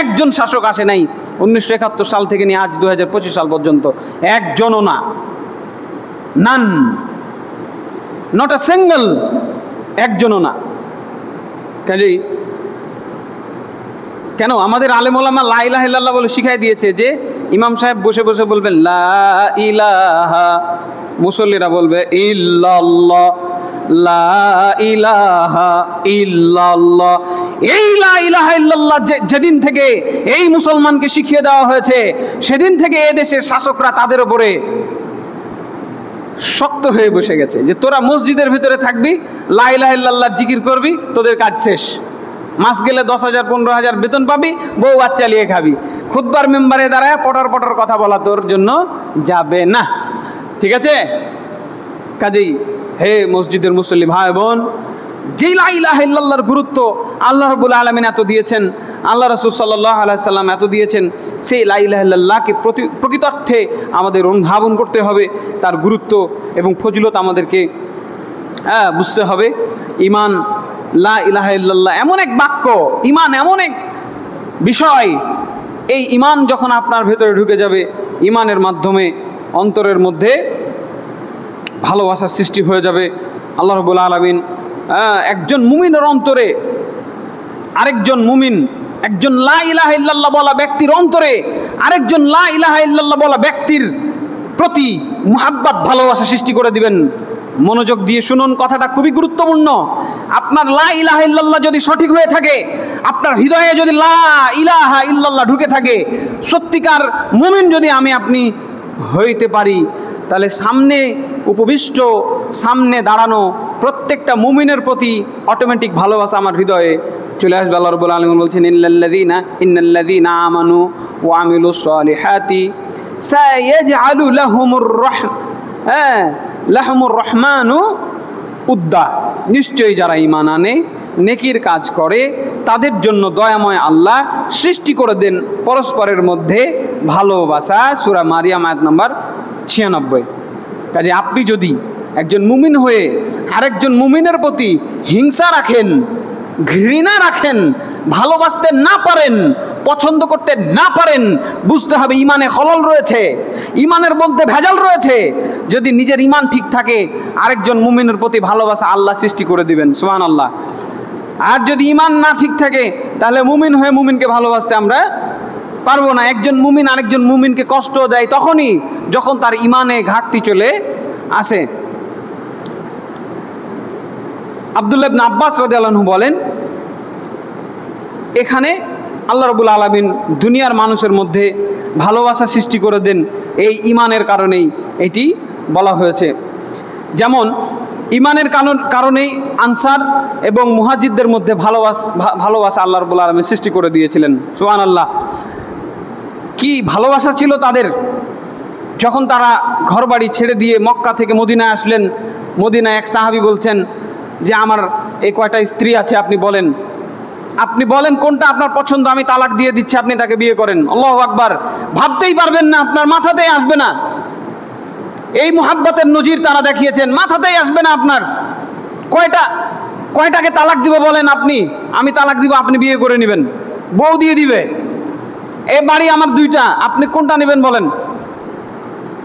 একজন শাসক আসে নাই 1971 সাল থেকে নিয়ে আজ 2025 সাল পর্যন্ত, একজনও না, নান, নট আ সিঙ্গল, একজনও না। কাজেই কেন আমাদের আলেম ওলামা লা ইলাহা ইল্লাল্লাহ বলে শিখাই দিয়েছে যে ইমাম সাহেব বসে বসে বলবেন লা ইলাহা, মুসল্লিরা বলবে ইল্লাল্লাহ, লা ইলাহা ইল্লাল্লাহ। এই লা ইলাহা ইল্লাল্লাহ যেদিন থেকে এই মুসলমানকে শিখিয়ে দেওয়া হয়েছে, সেদিন থেকে এদেশের শাসকরা তাদের উপরে শক্ত হয়ে বসে গেছে যে তোরা মসজিদের ভিতরে থাকবি, লা ইলাহা ইল্লাল্লাহ জিকির করবি, তোদের কাজ শেষ। মাস গেলে 10,000 15,000 বেতন পাবি, বউ বাচ্চা নিয়ে খাবি। খুতবার মেম্বারে দাঁড়ায় পটর পটর কথা বলা তোর জন্য যাবে না। ঠিক আছে? কাজেই হে মসজিদের মুসল্লি ভাই বোন, যে লা ইলাহা ইল্লাল্লাহর গুরুত্ব আল্লাহ রাব্বুল আলামিন এত দিয়েছেন, আল্লাহ রাসূল সাল্লাল্লাহু আলাইহি সাল্লাম এত দিয়েছেন, সেই লা ইলাহা ইল্লাল্লাহকে প্রকৃতার্থে আমাদের অনুধাবন করতে হবে। তার গুরুত্ব এবং ফজিলত আমাদেরকে বুঝতে হবে। ঈমান, লা ইলাহা ইল্লাল্লাহ এমন এক বাক্য, ঈমান এমন এক বিষয়, এই ঈমান যখন আপনার ভেতরে ঢুকে যাবে, ঈমানের মাধ্যমে অন্তরের মধ্যে ভালোবাসার সৃষ্টি হয়ে যাবে। আল্লাহ রাব্বুল আলামিন একজন মুমিনের অন্তরে আরেকজন মুমিন, একজন লা ইলাহা ইল্লাল্লাহ বলা ব্যক্তির অন্তরে আরেকজন লা ইলাহা ইল্লাল্লাহ বলা ব্যক্তির প্রতি মুহাব্বত, ভালোবাসা সৃষ্টি করে দিবেন। মনোযোগ দিয়ে শুনুন, কথাটা খুবই গুরুত্বপূর্ণ। আপনার লা ইলাহা ইল্লাল্লাহ যদি সঠিক হয়ে থাকে, আপনার হৃদয়ে যদি লা ইলাহা ইল্লাল্লাহ ঢুকে থাকে, সত্যিকার মুমিন যদি আপনি হইতে পারি, তাহলে সামনে উপবিষ্ট, সামনে দাঁড়ানো প্রত্যেকটা মুমিনের প্রতি অটোমেটিক ভালোবাসা আমার হৃদয়ে চলে আসবে। আল্লাহ রাব্বুল আলামিন বলছেন, ইন্নাল্লাযীনা আমানু ওয়া আমিলুস সালিহাতি সায়াজআলু লাহুমুর রহমানু উদ্দা। নিশ্চয়ই যারা ঈমান আনে, নেকির কাজ করে, তাদের জন্য দয়াময় আল্লাহ সৃষ্টি করে দেন পরস্পরের মধ্যে ভালোবাসা। সূরা মারিয়াম আয়াত নাম্বার 96। কাজে আপনি যদি একজন মুমিন হয়ে আরেকজন মুমিনের প্রতি হিংসা রাখেন, ঘৃণা রাখেন, ভালোবাসতে না পারেন, পছন্দ করতে না পারেন, বুঝতে হবে ইমানে খলল রয়েছে, ইমানের মধ্যে ভেজাল রয়েছে। যদি নিজের ইমান ঠিক থাকে, আরেকজন মুমিনের প্রতি ভালোবাসা আল্লাহ সৃষ্টি করে দিবেন, সুবহানাল্লাহ। আর যদি ইমান না ঠিক থাকে, তাহলে মুমিন হয়ে মুমিনকে ভালোবাসতে আমরা পারবো না। একজন মুমিন আরেকজন মুমিনকে কষ্ট দেয় তখনই যখন তার ইমানে ঘাটতি চলে আসে। আব্দুল্লাহ ইবনে আব্বাস রাদিয়াল্লাহু আনহু বলেন, এখানে আল্লাহ রাব্বুল আলামিন দুনিয়ার মানুষের মধ্যে ভালোবাসা সৃষ্টি করে দেন এই ইমানের কারণেই এটি বলা হয়েছে। যেমন ইমানের কারণেই আনসার এবং মুহাজিরদের মধ্যে ভালোবাসা আল্লাহ রাব্বুল আলামিন সৃষ্টি করে দিয়েছিলেন, সুবহানাল্লাহ। কি ভালোবাসা ছিল তাদের! যখন তারা ঘরবাড়ি ছেড়ে দিয়ে মক্কা থেকে মদিনায় আসলেন, মদিনায় এক সাহাবী বলছেন যে আমার এই কয়টা স্ত্রী আছে, আপনি বলেন কোনটা আপনার পছন্দ, আমি তালাক দিয়ে দিচ্ছি, আপনি তাকে বিয়ে করেন। আল্লাহু আকবার! ভাবতেই পারবেন না, আপনার মাথাতেই আসবে না। এই মুহাব্বতের নজির তারা দেখিয়েছেন, মাথাতেই আসবে না আপনার। কয়টাকে তালাক দিব বলেন আপনি, আমি তালাক দিব, আপনি বিয়ে করে নেবেন, বউ দিয়ে দিবে। এই বাড়ি আমার 2টা, আপনি কোনটা নেবেন বলেন?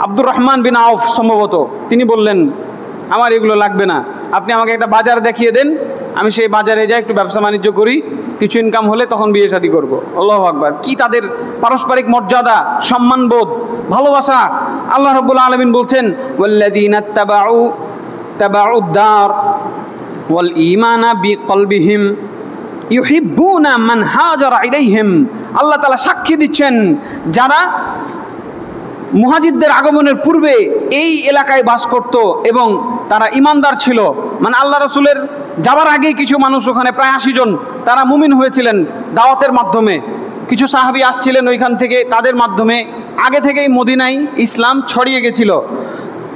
আব্দুর রহমান বিন আউফ সম্ভবত, তিনি বললেন আমার এগুলো লাগবে না, আপনি আমাকে একটা বাজার দেখিয়ে দেন, আমি সেই বাজারে যাই, একটু ব্যবসা বাণিজ্য করি, কিছু ইনকাম হলে তখন বিয়ে শাদী করবো। আল্লাহু আকবার! কি তাদের পারস্পরিক মর্যাদা, সম্মানবোধ, ভালোবাসা! আল্লাহ রাব্বুল আলামিন বলছেন, ওয়াল্লাযীনা তাবাউদ দার ওয়াল ঈমানা বিকলবিহিম ইউহিব্বুনা মান হাজারা ইলাইহিম। আল্লাহ তাআলা সাক্ষী দিচ্ছেন, যারা মুহাজিরদের আগমনের পূর্বে এই এলাকায় বাস করত এবং তারা ইমানদার ছিল, মানে আল্লাহ রাসূলের যাবার আগে কিছু মানুষ, ওখানে প্রায় 80 জন, তারা মুমিন হয়েছিলেন দাওয়াতের মাধ্যমে। কিছু সাহাবী আসছিলেন ওইখান থেকে, তাদের মাধ্যমে আগে থেকেই মদিনায় ইসলাম ছড়িয়ে গেছিল।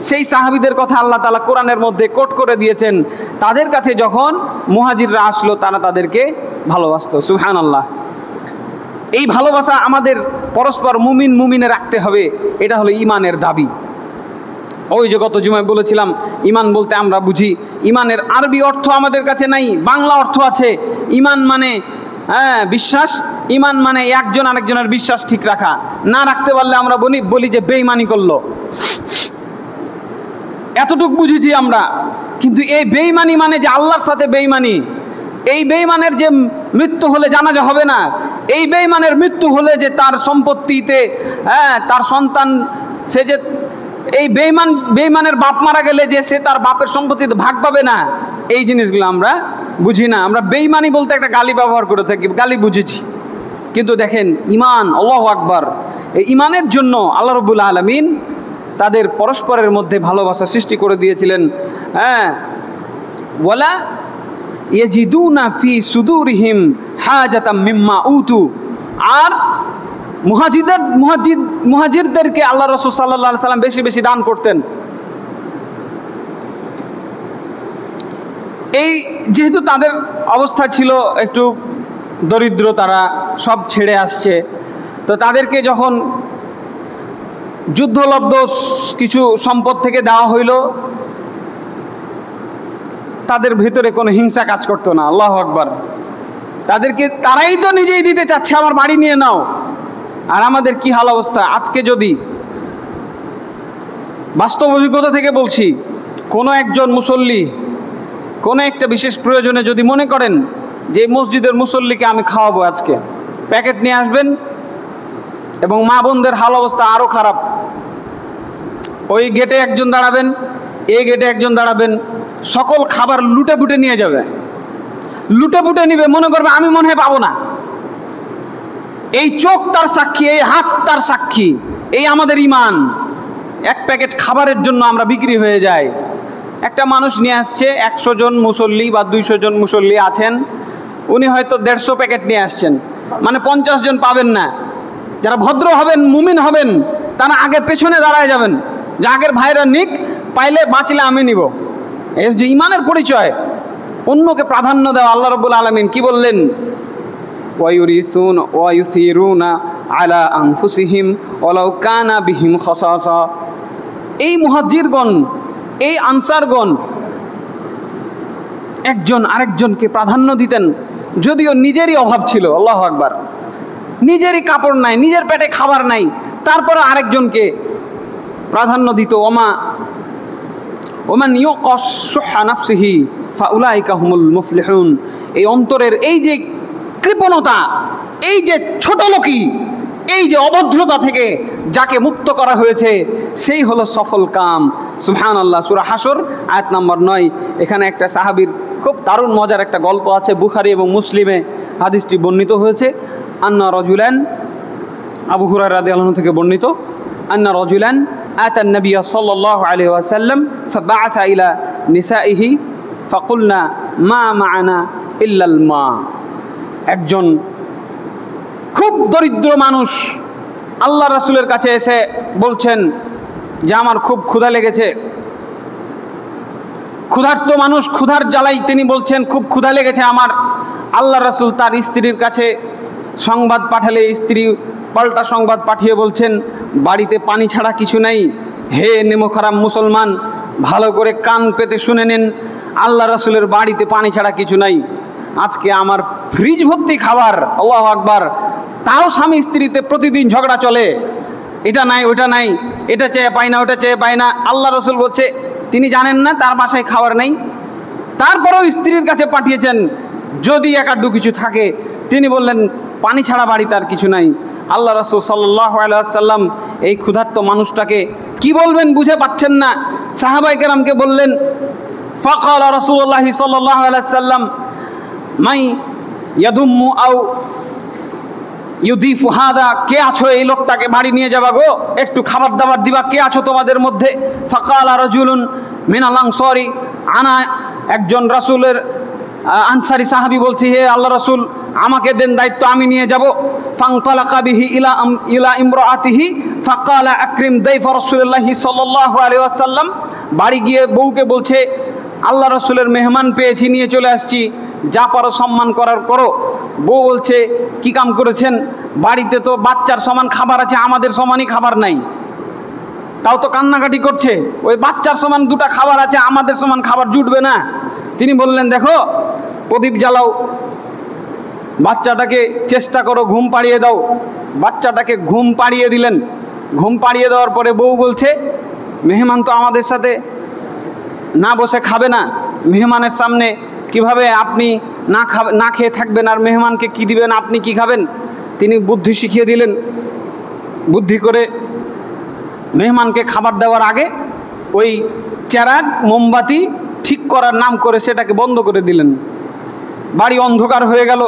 সেই সাহাবীদের কথা আল্লাহ তাআলা কোরআনের মধ্যে কোট করে দিয়েছেন। তাদের কাছে যখন মুহাজিররা আসলো, তারা তাদেরকে ভালোবাসতো, সুবহানাল্লাহ। এই ভালোবাসা আমাদের পরস্পর মুমিনে রাখতে হবে, এটা হলো ইমানের দাবি। ওই যে গত জুমায় বলেছিলাম, ইমান বলতে আমরা বুঝি, ইমানের আরবি অর্থ আমাদের কাছে নাই, বাংলা অর্থ আছে। ইমান মানে বিশ্বাস, ইমান মানে একজন আরেকজনের বিশ্বাস ঠিক রাখা। না রাখতে পারলে আমরা বলি যে বেঈমানি করলো, এতটুক বুঝেছি আমরা। কিন্তু এই বেঈমানি মানে যে আল্লাহর সাথে বেঈমানি, এই বেঈমানের যে মৃত্যু হলে জানাজা হবে না, এই বেঈমানের মৃত্যু হলে যে তার সম্পত্তিতে তার সন্তান, সে যে এই বেঈমানের বাপ মারা গেলে যে সে তার বাপের সম্পত্তিতে ভাগ পাবে না, এই জিনিসগুলো আমরা বুঝি না। আমরা বেঈমানি বলতে একটা গালি ব্যবহার করে থাকি, গালি বুঝেছি। কিন্তু দেখেন ইমান, আল্লাহু আকবার! এই ইমানের জন্য আল্লাহ রাব্বুল আলামিন তাদের পরস্পরের মধ্যে ভালোবাসা সৃষ্টি করে দিয়েছিলেন। ওয়ালা ইয়াজিদুনা ফি সুদুরিহিম হাজাতাম মিম্মা উতু। আর মুহাজিরদেরকে আল্লাহ রাসূল সাল্লাল্লাহু আলাইহি সাল্লাম বেশি বেশি দান করতেন। এই যেহেতু তাদের অবস্থা ছিল একটু দরিদ্র, তারা সব ছেড়ে আসছে, তো তাদেরকে যখন যুদ্ধলব্ধ কিছু সম্পদ থেকে দেওয়া হইল, তাদের ভিতরে কোনো হিংসা কাজ করতো না। আল্লাহু আকবার! তাদেরকে তারাই তো নিজেই দিতে চাচ্ছে, আমার বাড়ি নিয়ে নাও। আর আমাদের কি হাল অবস্থা আজকে! যদি বাস্তব অভিজ্ঞতা থেকে বলছি, কোনো একজন মুসল্লি কোনো একটা বিশেষ প্রয়োজনে যদি মনে করেন যে মসজিদের মুসল্লিকে আমি খাওয়াবো, আজকে প্যাকেট নিয়ে আসবেন, এবং মা বোনদের হাল অবস্থা আরও খারাপ। ওই গেটে একজন দাঁড়াবেন, এই গেটে একজন দাঁড়াবেন, সকল খাবার লুটে পুটে নিয়ে যাবে, লুটে পুটে নিবে, মনে করবে আমি মনে হয় পাবো না। এই চোখ তার সাক্ষী, এই হাত তার সাক্ষী, এই আমাদের ঈমান। এক প্যাকেট খাবারের জন্য আমরা বিক্রি হয়ে যাই। একটা মানুষ নিয়ে আসছে, 100 জন মুসল্লি বা 200 জন মুসল্লি আছেন, উনি হয়তো 150 প্যাকেট নিয়ে আসছেন, মানে 50 জন পাবেন না। যারা ভদ্র হবেন, মুমিন হবেন, তারা আগে পেছনে দাঁড়ায় যাবেন, যে আগের ভাইরা নিক, পাইলে বাঁচলে আমি নিব। এর যে ঈমানের পরিচয়, অন্যকে প্রাধান্য দেওয়া। আল্লাহ রাব্বুল আলামিন কি বললেন? ওয়ায়ুসিরুনা আলা আনফুসিহিম ওয়ালাউ কানা বিহিম খাসাসা। এই মুহাজ্জিরগণ, এই আনসারগণ একজন আরেকজনকে প্রাধান্য দিতেন, যদিও নিজেরই অভাব ছিল। আল্লাহু আকবার। নিজেরই কাপড় নাই, নিজের পেটে খাবার নাই, তারপরে আরেকজনকে প্রাধান্য দিত। ওমান ইউকাশ শুহা নাফসিহি ফাউলাইকা হুমুল মুফলিহুন। এই অন্তরের এই যে কৃপণতা, এই যে ছোটলোকি, এই যে অভদ্রতা থেকে যাকে মুক্ত করা হয়েছে, সেই হলো সফল কাম। সুবহানাল্লাহ। সূরা হাসর আয়াত নম্বর 9। এখানে একটা সাহাবীর খুব দারুণ মজার একটা গল্প আছে, বুখারী এবং মুসলিমে হাদিসটি বর্ণিত হয়েছে। আন্না রাজুলান, আবু হুরায়রা রাদিয়াল্লাহু আনহু থেকে বর্ণিত, আন্না রাজুলান আতা নবী সাল্লাল্লাহু আলাইহি ওয়াসাল্লাম ফাবাআথা ইলা নিসাইহি ফাকুলনা মা মা'ানা ইল্লাল মা। একজন খুব দরিদ্র মানুষ আল্লাহ রাসূলের কাছে এসে বলছেন যে আমার খুব ক্ষুধা লেগেছে। ক্ষুধার্ত মানুষ, ক্ষুধার জ্বালাই তিনি বলছেন খুব ক্ষুধা লেগেছে আমার। আল্লাহ রাসূল তার স্ত্রীর কাছে সংবাদ পাঠালে স্ত্রী পাল্টা সংবাদ পাঠিয়ে বলছেন বাড়িতে পানি ছাড়া কিছু নাই। হে নেমোখারাম মুসলমান, ভালো করে কান পেতে শুনে নেন, আল্লাহ রাসূলের বাড়িতে পানি ছাড়া কিছু নাই। আজকে আমার ফ্রিজ ভর্তি খাবার, আল্লাহু আকবার, তাও স্বামী স্ত্রীতে প্রতিদিন ঝগড়া চলে, এটা নাই ওটা নাই, এটা চেয়ে পাই না ওটা চেয়ে পাই না। আল্লাহ রাসূল বলছে তিনি জানেন না তার বাসায় খাবার নেই, তারপরেও স্ত্রীর কাছে পাঠিয়েছেন যদি একাড্ডু কিছু থাকে। তিনি বললেন পানি ছাড়া বাড়িতে আর কিছু নাই। আল্লাহ রাসূল সাল্লাল্লাহু আলাইহি ওয়াসাল্লাম এই ক্ষুধার্ত মানুষটাকে কি বলবেন বুঝে পাচ্ছেন না, সাহাবায়ে কেরামকে বললেন, ফাকালা রাসূলুল্লাহ সাল্লাল্লাহু আলাইহি ওয়াসাল্লাম মাই ইয়াদুম্মু আও ইউদিফু হাদা। কে আছো এই লোকটাকে বাড়ি নিয়ে যাবা গো, একটু খাবার দাবার দিবা, কে আছো তোমাদের মধ্যে? ফাকালা রাজুলুন মিনাল আনসারি আনা। একজন রাসূলের আনসারি সাহাবী বলছে হে আল্লাহ রাসূল আমাকে দেন দায়িত্ব, আমি নিয়ে যাব। ফানতালাকা বিহি ইলা ইমরাআতিহি ফাকালা আকরিম দাইফা রাসূলুল্লাহি সাল্লাল্লাহু আলাইহি ওয়াসাল্লাম। বাড়ি গিয়ে বউকে বলছে আল্লাহ রাসূলের মেহমান পেয়েছি, নিয়ে চলে আসছি, যা পারো সম্মান করার করো। বউ বলছে কি কাম করেছেন, বাড়িতে তো বাচ্চার সমান খাবার আছে, আমাদের সমানই খাবার নাই। তাও তো কান্নাকাটি করছে, ওই বাচ্চার সমান দুটা খাবার আছে, আমাদের সমান খাবার জুটবে না। তিনি বললেন দেখো প্রদীপ জ্বালাও, বাচ্চাটাকে চেষ্টা করো ঘুম পাড়িয়ে দাও। বাচ্চাটাকে ঘুম পাড়িয়ে দিলেন। ঘুম পাড়িয়ে দেওয়ার পরে বউ বলছে মেহমান তো আমাদের সাথে না বসে খাবে না, মেহমানের সামনে কিভাবে আপনি না খেয়ে থাকবেন আর মেহমানকে কি দিবেন, আপনি কি খাবেন? তিনি বুদ্ধি শিখিয়ে দিলেন। বুদ্ধি করে মেহমানকে খাবার দেওয়ার আগে ওই চেরাগ মোমবাতি ঠিক করার নাম করে সেটাকে বন্ধ করে দিলেন। বাড়ি অন্ধকার হয়ে গেল।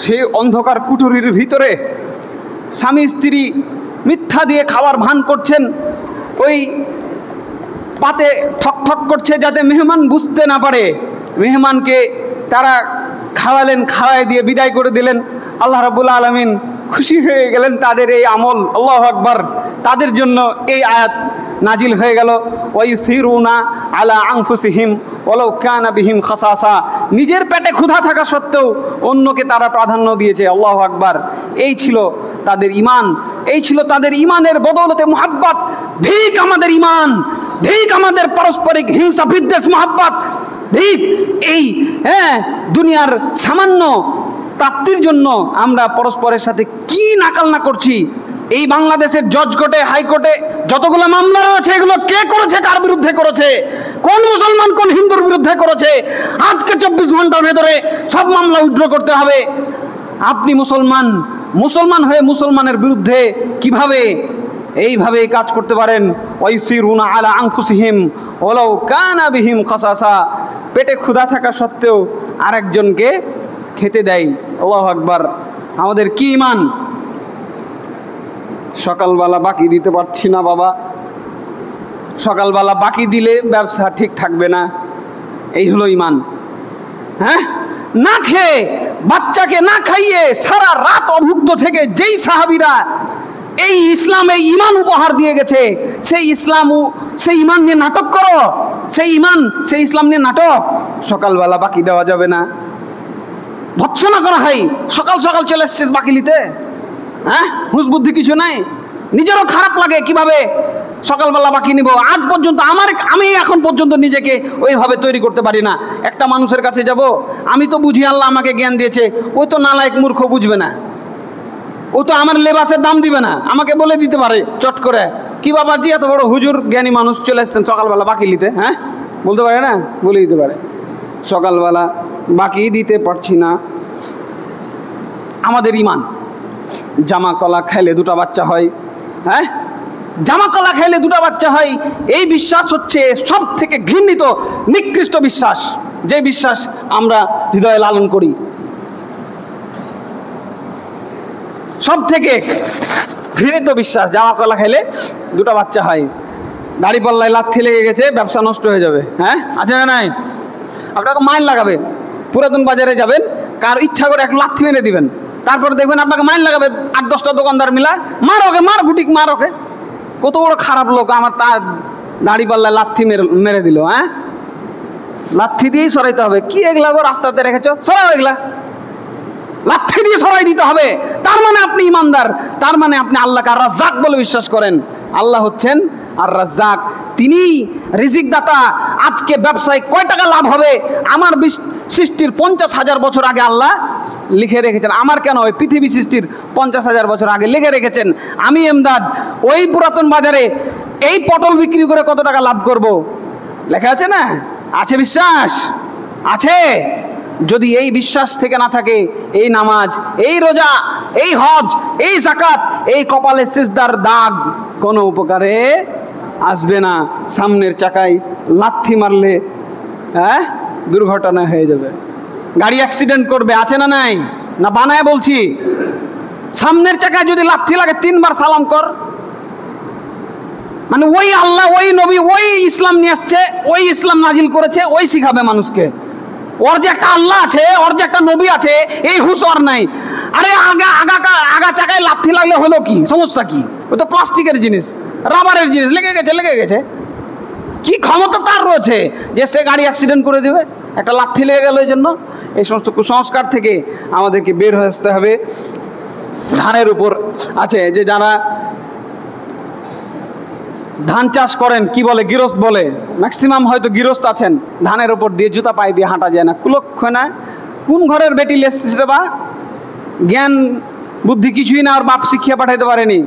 সেই অন্ধকার কুঠুরির ভিতরে স্বামী স্ত্রী মিথ্যা দিয়ে খাবার ভান করছেন, ওই পাতে ঠক ঠক করছে যাতে মেহমান বুঝতে না পারে। মেহমানকে তারা খাওয়ালেন, খাওয়াই দিয়ে বিদায় করে দিলেন। আল্লাহ রাব্বুল আলামিন খুশি হয়ে গেলেন তাদের এই আমল। আল্লাহু আকবার। তাদের জন্য এই আয়াত নাজিল হয়ে গেল, ওয়ায়ুসিরুনা আলা আনফুসিহিম ওয়ালাউ কানা বিহিম খাসাসা। নিজের পেটে ক্ষুধা থাকা সত্ত্বেও অন্যকে তারা প্রাধান্য দিয়েছে। আল্লাহু আকবার। এই ছিল তাদের ঈমান, এই ছিল তাদের ঈমানের বদৌলতে মুহাব্বত। ঠিক আমাদের ঈমান, ঠিক আমাদের পারস্পরিক হিংসা বিদ্বেষ মুহাব্বত, ঠিক এই দুনিয়ার সামান্য প্রাপ্তির জন্য আমরা পরস্পরের সাথে কি নাকাল না করছি। এই বাংলাদেশের জজ কোর্টে, হাইকোর্টে যতগুলো মামলা রয়েছে এগুলো কে করেছে, কার বিরুদ্ধে করেছে, কোন মুসলমান কোন হিন্দুর বিরুদ্ধে করেছে, আজকে 24 ঘন্টার ভেতরে সব মামলা উইথড্র করতে হবে। আপনি মুসলমান হয়ে মুসলমানের বিরুদ্ধে কিভাবে এইভাবে কাজ করতে পারেন। ওয়াইসিরুনা আলা আনফুসিহিম ওয়ালাউ কানা বিহিম খাসাসা, পেটে ক্ষুধা থাকা সত্ত্বেও আরেকজনকে খেতে দেয়। আল্লাহু আকবার। আমাদের কি ঈমান! সকালবেলা বাকি দিতে পারছি না বাবা, সকালবেলা বাকি দিলে ব্যবসা ঠিক থাকবে না, এই হলো ঈমান। হ্যাঁ, না খেয়ে, বাচ্চাকে না খাইয়ে সারা রাত অভুক্ত থেকে যেই সাহাবীরা এই ইসলামে ঈমান উপহার দিয়ে গেছে, সেই ঈমান নিয়ে নাটক করো, সেই ইসলাম নিয়ে নাটক। সকালবেলা বাকি দেওয়া যাবে না, ভৎসনা করা হয়। সকাল সকাল চলে এসছিস বাকি নিতে, হ্যাঁ, হুঁশ বুদ্ধি কিছু নাই। নিজেরও খারাপ লাগে, কিভাবে সকালবেলা বাকি নিব। আজ পর্যন্ত আমি এখন পর্যন্ত নিজেকে ওইভাবে তৈরি করতে পারি না। একটা মানুষের কাছে যাব, আমি তো বুঝি আল্লাহ আমাকে জ্ঞান দিয়েছে, ওই তো নালায়েক মূর্খ, বুঝবে না, ও তো আমার লেবাসের দাম দিবে না, আমাকে বলে দিতে পারে চট করে, কি বাবাজি এত বড় হুজুর জ্ঞানী মানুষ চলে এসছেন সকালবেলা বাকি নিতে, হ্যাঁ, বলতে পারে না, বলে দিতে পারে। সকালবেলা বাকি দিতে পারছি না। আমাদের ঈমান, জামা কলা খাইলে দুটো বাচ্চা হয়, হ্যাঁ, জামা কলা খাইলে দুটো বাচ্চা হয়, এই বিশ্বাস হচ্ছে সব থেকে ঘৃণিত নিকৃষ্ট বিশ্বাস, যে বিশ্বাস আমরা হৃদয়ে লালন করি। সব থেকে ঘৃণিত বিশ্বাস, জামা কলা খাইলে দুটো বাচ্চা হয়। দাড়ি পাল্লায় লাথি লেগে গেছে, ব্যবসা নষ্ট হয়ে যাবে, হ্যাঁ, আছে না নাই? আপনাকে মাইন লাগাবে, পুরাতন বাজারে যাবেন, কার ইচ্ছা করে একটু লাথি মেরে দিবেন, তারপরে দেখবেন আপনাকে মাইন লাগাবে 8-10টা দোকানদার মিলা, মার ওকে, মার গুটিক মার ওকে। কত বড় খারাপ লোক, আমার তার দাড়ি পাল্লায় লাথি মেরে দিল, হ্যাঁ, লাথি দিয়েই সরাইতে হবে। কি এগুলা গো রাস্তাতে রেখেছো, সরাও এগুলা, লাথি দিয়ে সরাই দিতে হবে। তার মানে আপনি ইমানদার, তার মানে আপনি আল্লাহকে আর রাজ্জাক বলে বিশ্বাস করেন। আল্লাহ হচ্ছেন আর রাজ্জাক, তিনি রিজিক দাতা। আজকে ব্যবসায় কয় টাকা লাভ হবে আমার সৃষ্টির 50,000 বছর আগে আল্লাহ লিখে রেখেছেন। আমার কেন, ওই পৃথিবী সৃষ্টির 50,000 বছর আগে লিখে রেখেছেন। আমি এমদাদ ওই পুরাতন বাজারে এই পটল বিক্রি করে কত টাকা লাভ করব, লেখা আছে না? আছে বিশ্বাস? আছে। যদি এই বিশ্বাস থেকে না থাকে, এই নামাজ, এই রোজা, এই হজ, এই যাকাত, এই কপালে সিজদার দাগ কোনো উপকারে আসবে না। সামনের চাকায় লাথি মারলে, হ্যাঁ, দুর্ঘটনা হয়ে যাবে, গাড়ি অ্যাক্সিডেন্ট করবে, আছে না নাই? না বানায় বলছি? সামনের চাকায় যদি লাথি লাগে 3বার সালাম কর। মানে ওই আল্লাহ, ওই নবী, ওই ইসলাম নিয়ে আসছে, ওই ইসলাম নাজিল করেছে, ওই শিখাবে মানুষকে। ওর যে একটা আল্লাহ আছে, ওর যে একটা নবী আছে, এই হুঁশ ওর নাই। আরে আগা চাকায় লাথি লাগলে হলো কি, সমস্যা কি? ও তো প্লাস্টিকের জিনিস, রাবারের জিনিস, লেগে গেছে। কি ক্ষমতা তার রয়েছে যে সে গাড়ি অ্যাক্সিডেন্ট করে দেবে? একটা লাথি লেগে গেল। এই জন্য এই সমস্ত কুসংস্কার থেকে আমাদেরকে বের হয়ে আসতে হবে। ধানের উপর আছে যে যারা ধান চাষ করেন, কি বলে, গৃহস্থ বলে, ম্যাক্সিমাম হয়তো গৃহস্থ আছেন। ধানের উপর দিয়ে জুতা পায়ে দিয়ে হাঁটা যায় না, কুলক্ষ না। কোন ঘরের বেটি লেসছিস রে বা? জ্ঞান বুদ্ধি কিছুই না, আর বাপ শিখিয়ে পাঠাইতে পারেনি।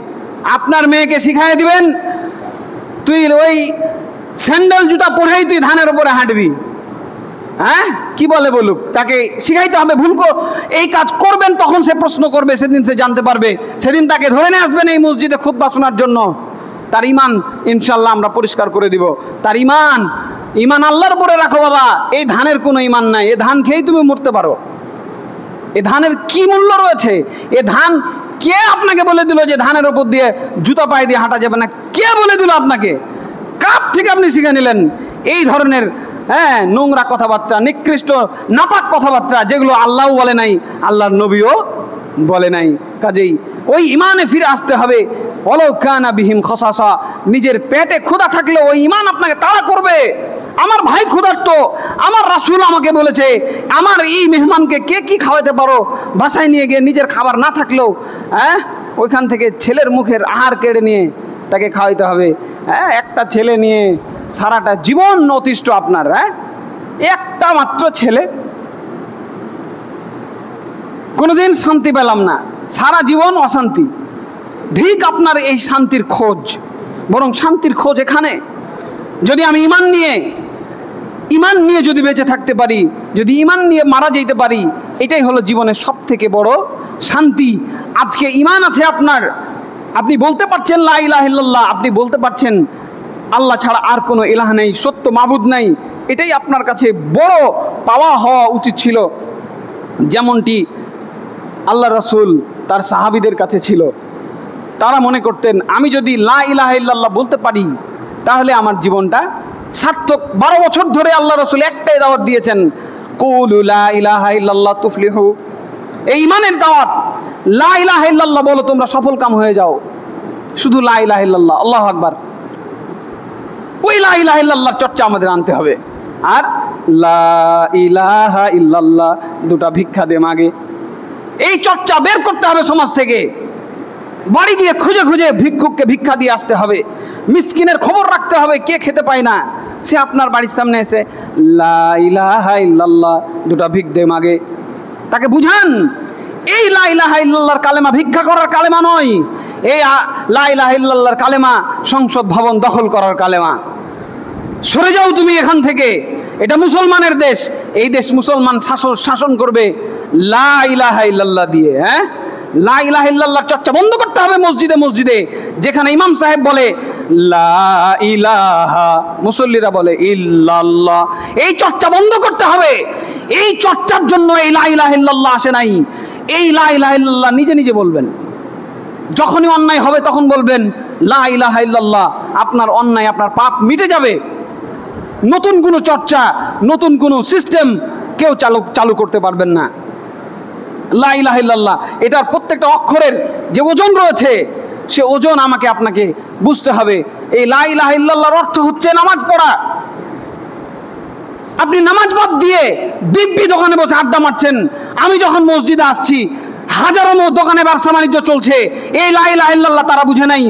আপনার মেয়েকে শিখাই দিবেন, তুই ওই স্যান্ডেল জুতা পরেই তুই ধানের উপরে হাঁটবি, হ্যাঁ? কি বলে বলুক, তাকে শিখাইতে হবে। এই কাজ করবেন, তখন সে প্রশ্ন করবে, সেদিন সে জানতে পারবে, সেদিন তাকে ধরে নিয়ে আসবেন এই মসজিদে খুতবা শোনার জন্য। তার ঈমান ইনশাল্লাহ আমরা পরিষ্কার করে দিব। তার ঈমান আল্লাহর উপরে রাখো বাবা। এই ধানের কোনো ঈমান নাই, এ ধান খেয়েই তুমি মরতে পারো। এ ধানের কি মূল্য রয়েছে? এ ধান কে আপনাকে বলে দিল যে ধানের উপর দিয়ে জুতা পায়ে দিয়ে হাঁটা যাবে না? কে বলে দিল আপনাকে? কার থেকে আপনি শিখে নিলেন এই ধরনের নোংরা কথাবার্তা, নিকৃষ্ট নাপাক কথাবার্তা, যেগুলো আল্লাহও বলে নাই, আল্লাহর নবীও বলে নাই? কাজেই ওই ঈমানে ফিরে আসতে হবে। ওয়ালাউ কানা বিহিম খাসাসা, নিজের পেটে ক্ষুধা থাকলে ওই ঈমান আপনাকে তাড়া করবে। আমার ভাই ক্ষুধার্ত, আমার রাসূল আমাকে বলেছে, আমার এই মেহমানকে কে কি খাওয়াতে পারো, বাসায় নিয়ে গিয়ে নিজের খাবার না থাকলেও ওইখান থেকে ছেলের মুখের আহার কেড়ে নিয়ে তাকে খাওয়াইতে হবে। একটা ছেলে নিয়ে সারাটা জীবন অতিষ্ঠ আপনার, একটা মাত্র ছেলে, কোনোদিন শান্তি পেলাম না, সারা জীবন অশান্তি। ধিক আপনার এই শান্তির খোঁজ, বরং শান্তির খোঁজ এখানে। যদি আমি ঈমান নিয়ে যদি বেঁচে থাকতে পারি, যদি ঈমান নিয়ে মারা যেতে পারি, এটাই হলো জীবনের সব থেকে বড় শান্তি। আজকে ঈমান আছে আপনার, আপনি বলতে পারছেন লা ইলাহা ইল্লাল্লাহ, আপনি বলতে পারছেন আল্লাহ ছাড়া আর কোনো ইলাহ নেই, সত্য মাবুদ নাই, এটাই আপনার কাছে বড় পাওয়া হওয়া উচিত ছিল, যেমনটি আল্লাহ রাসূল তার সাহাবীদের কাছে ছিল। তারা মনে করতেন আমি যদি লা ইলাহা ইল্লাল্লাহ বলতে পারি তাহলে আমার জীবনটা সার্থক। 12 বছর ধরে আল্লাহ রাসূল একটাই দাওয়াত দিয়েছেন, কুলু লা ইলাহা ইল্লাল্লাহ তুফলিহু। এই ঈমানের দাওয়াত, লা ইলাহা ইল্লাল্লাহ বলো তোমরা সফল কাম হয়ে যাও। শুধু লা ইলাহা ইল্লাল্লাহ, আল্লাহু আকবার। ওই লা ইলাহা ইল্লাল্লাহর চর্চা আমাদের আনতে হবে। আর লা ইলাহা ইল্লাল্লাহ দুটা ভিক্ষা দে মাগে, এই চর্চা বের করতে হবে সমাজ থেকে। বাড়ি গিয়ে খুঁজে খুঁজে ভিক্ষুককে ভিক্ষা দিয়ে আসতে হবে, মিসকিনের খবর রাখতে হবে, কে খেতে পায় না, সে আপনার বাড়ির সামনে এসে লা ইলাহা ইল্লাল্লাহ দুটা ভিক দে মাগে। তাকে বুঝান এই লা ইলাহা ইল্লাল্লাহর কালেমা ভিক্ষা করার কালেমা নয়, এই লা ইলাহা ইল্লাল্লাহর কালেমা সংসদ ভবন দখল করার কালেমা। সরে যাও তুমি এখান থেকে, এটা মুসলমানের দেশ, এই দেশ মুসলমান শাসন করবে লা ইলাহা ইল্লাল্লাহ দিয়ে। হ্যাঁ, লা ইলাহা ইল্লাল্লাহর চর্চা বন্ধ করতে হবে মসজিদে মসজিদে। যেখানে ইমাম সাহেব বলে লা ইলাহা, মুসল্লিরা বলে ইল্লাল্লাহ, এই চর্চা বন্ধ করতে হবে। এই চর্চার জন্য এই লা ইলাহা ইল্লাল্লাহ আসে নাই। এই লা ইলাহা ইল্লাল্লাহ নিজে নিজে বলবেন, যখনই অন্যায় হবে তখন বলবেন লা ইলাহা ইল্লাল্লাহ, আপনার অন্যায় আপনার পাপ মিটে যাবে। নতুন কোনো চর্চা, নতুন কোনো সিস্টেম কেউ চালু করতে পারবেন না। লা ইলাহা ইল্লাল্লাহ এটার প্রত্যেকটা অক্ষরের যে ওজন রয়েছে, সে ওজন আমাকে আপনাকে বুঝতে হবে। এই লা ইলাহা ইল্লাল্লাহর অর্থ হচ্ছে নামাজ পড়া। আপনি নামাজ বাদ দিয়ে দিব্যি দোকানে বসে আড্ডা মারছেন। আমি যখন মসজিদে আসছি হাজারো দোকানে ব্যবসা বাণিজ্য চলছে, এই লা ইলাহা ইল্লাল্লাহ তারা বুঝে নাই।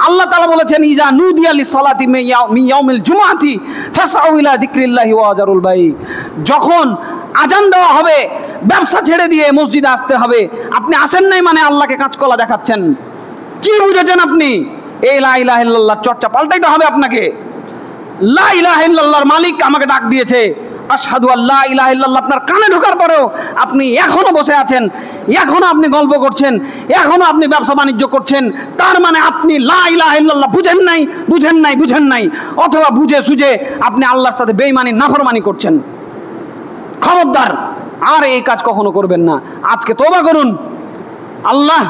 আল্লাহ তাআলা বলেছেন ইজা নুদিয়া লিসসালাতি মিন ইয়াউমিল জুমআতি ফাসআউ ইলা যিকরিল্লাহি ওয়া যারুল বাই। যখন আজান দেওয়া হবে ব্যবসা ছেড়ে দিয়ে মসজিদে আসতে হবে। আপনি আসেন নাই মানে আল্লাহকে কাঁচকলা দেখাচ্ছেন। কি বুঝেছেন আপনি? এই লা ইলাহা ইল্লাল্লাহর চর্চা পাল্টাইতে হবে আপনাকে। লা ইলাহা ইল্লাল্লাহর মালিক আমাকে ডাক দিয়েছে, আশহাদু আল্লা ইলাহা ইল্লাল্লাহ আপনার কানে ঢোকার পরেও আপনি এখনো বসে আছেন, এখনো আপনি গল্প করছেন, এখনো আপনি ব্যবসা বাণিজ্য করছেন, তার মানে আপনি লা ইলাহা ইল্লাল্লাহ বুঝেন নাই, অথবা বুঝে সুঝে আপনি আল্লাহর সাথে বেঈমানি নাফরমানি করছেন। খবরদার, আর এই কাজ কখনো করবেন না। আজকে তওবা করুন। আল্লাহ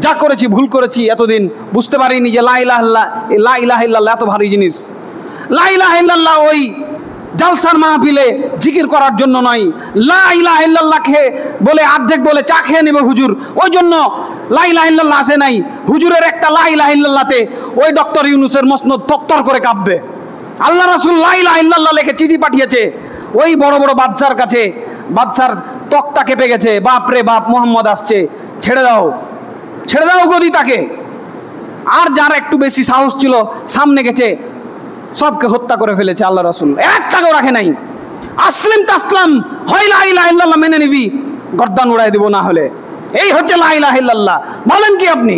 যা করেছি ভুল করেছি, এতদিন বুঝতে পারিনি যে লা ইলাহা ইল্লাল্লাহ এত ভারী জিনিস। লা ইলাহা ইল্লাল্লাহ ওই জালসার মাহফিলে জিকির করার জন্য নয়। লা ইলাহা ইল্লাল্লাহকে বলে অর্ধেক বলে চা খেয়ে নেবে হুজুর, ওই জন্য লা ইলাহা ইল্লাল্লাহ আসে নাই। হুজুরের একটা লা ইলাহা ইল্লাল্লাহতে ওই ডক্টর ইউনূসের মসনদ তত্তর করে কাঁপবে। আল্লাহ রাসূল লা ইলাহা ইল্লাল্লাহ লিখে চিঠি পাঠিয়েছে ওই বড় বড় বাদশার কাছে, বাদশার তক্তা কেঁপে গেছে, বাপ রে বাপ মুহাম্মদ আসছে, ছেড়ে দাও গদি তাকে। আর যার একটু বেশি সাহস ছিল সামনে গেছে, সবকে হত্যা করে ফেলেছে আল্লাহ রাসূল, একটাকেও রাখে নাই। আসলিম তাসলাম, হয় লা ইলাহা ইল্লাল্লাহ মেনে নিবি, গর্দান উড়াই দেব, না হলে। এই হচ্ছে লা ইলাহা ইল্লাল্লাহ। বলেন কি আপনি?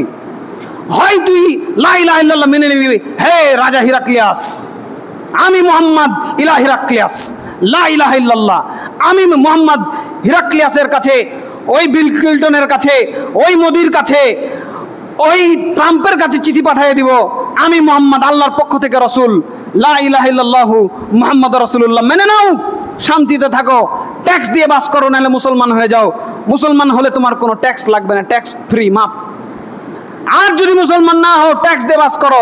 হয় তুই লা ইলাহা ইল্লাল্লাহ মেনে নিবি, হে রাজা হিরাক্লিয়াস, আমি মুহাম্মদ ইলা হিরাক্লিয়াস, লা ইলাহা ইল্লাল্লাহ, আমি মুহাম্মদ হিরাক্লিয়াসের কাছে, ওই বিল ক্লিন্টনের কাছে, ওই মোদির কাছে, ওই ট্রাম্পের কাছে চিঠি পাঠিয়ে দিব, আমি মুহাম্মদ আল্লাহর পক্ষ থেকে রসুল, লা ইলাহা ইল্লাল্লাহু মুহাম্মাদুর রাসূলুল্লাহ, মেনে নাও, শান্তিতে থাকো, ট্যাক্স দিয়ে বাস করো, নাহলে মুসলমান হয়ে যাও। মুসলমান হলে তোমার কোনো ট্যাক্স লাগবে না, ট্যাক্স ফ্রি, মাপ। আর যদি মুসলমান না হও, ট্যাক্স দিয়ে বাস করো,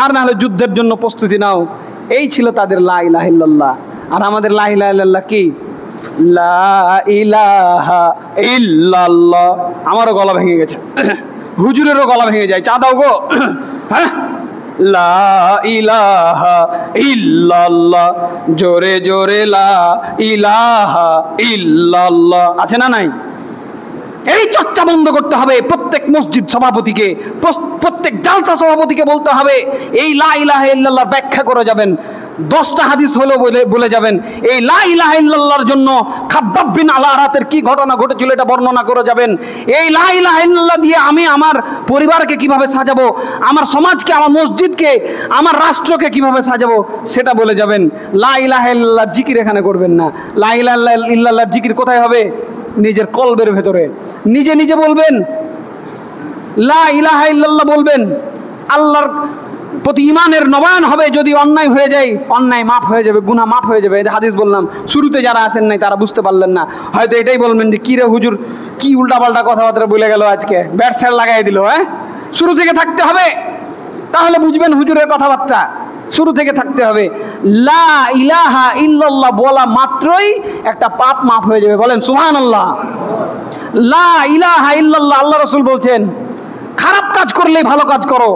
আর না হলে যুদ্ধের জন্য প্রস্তুতি নাও। এই ছিল তাদের লা ইলাহা ইল্লাল্লাহ। আর আমাদের লা ইলাহা ইল্লাল্লাহ কি? লা ইলাহা ইল্লাল্লাহ। আমারও গলা ভেঙে গেছে, হুজুরেরও গলা ভেঙে যায়, চা দাও গো। হ্যাঁ, লা ইলাহা ইল্লাল্লাহ, জোরে জোরে লা ইলাহা ইল্লাল্লাহ, আছে না নাই? এই চর্চা বন্ধ করতে হবে। প্রত্যেক মসজিদ সভাপতিকে, প্রত্যেক জালসা সভাপতিকে বলতে হবে, এই লা ইলাহা ইল্লাল্লাহর ব্যাখ্যা করে যাবেন। 10টা হাদিস হলো বলে যাবেন। এই লা ইলাহা ইল্লাল্লাহর জন্য খাব্বাব বিন আল আরাতের কি ঘটনা ঘটেছিল এটা বর্ণনা করে যাবেন। এই লা ইলাহা ইল্লাল্লাহ দিয়ে আমি আমার পরিবারকে কিভাবে সাজাবো, আমার সমাজকে, আমার মসজিদকে, আমার রাষ্ট্রকে কিভাবে সাজাবো সেটা বলে যাবেন। লা ইলাহা ইল্লাল্লাহর জিকির এখানে করবেন না। লা ইলাহা ইল্লাল্লাহর জিকির কোথায় হবে? নিজের কলবের ভেতরে নিজে নিজে বলবেন। লা ইলাহা ইল্লাল্লাহ বলবেন, আল্লাহর প্রতি ঈমানের নবায়ন হবে। যদি অন্যায় হয়ে যায়, অন্যায় মাফ হয়ে যাবে, গুনাহ মাফ হয়ে যাবে। এই যে হাদিস বললাম, শুরুতে যারা আসেন নাই তারা বুঝতে পারলেন না, হয়তো এটাই বলবেন যে কি রে হুজুর, কি উল্টাপাল্টা কথাবার্তা বলে গেল আজকে, ব্যাট স্যার লাগাই দিল। শুরু থেকে থাকতে হবে, তাহলে বুঝবেন হুজুরের কথাবার্তা। শুরু থেকে থাকতে হবে। লা ইলাহা ইল্লাল্লাহ বলা মাত্রই একটা পাপ মাফ হয়ে যাবে। বলেন সুবহানাল্লাহ। লা ইলাহা ইল্লাল্লাহ, আল্লাহ রাসূল বলছেন খারাপ কাজ করলেই ভালো কাজ করো।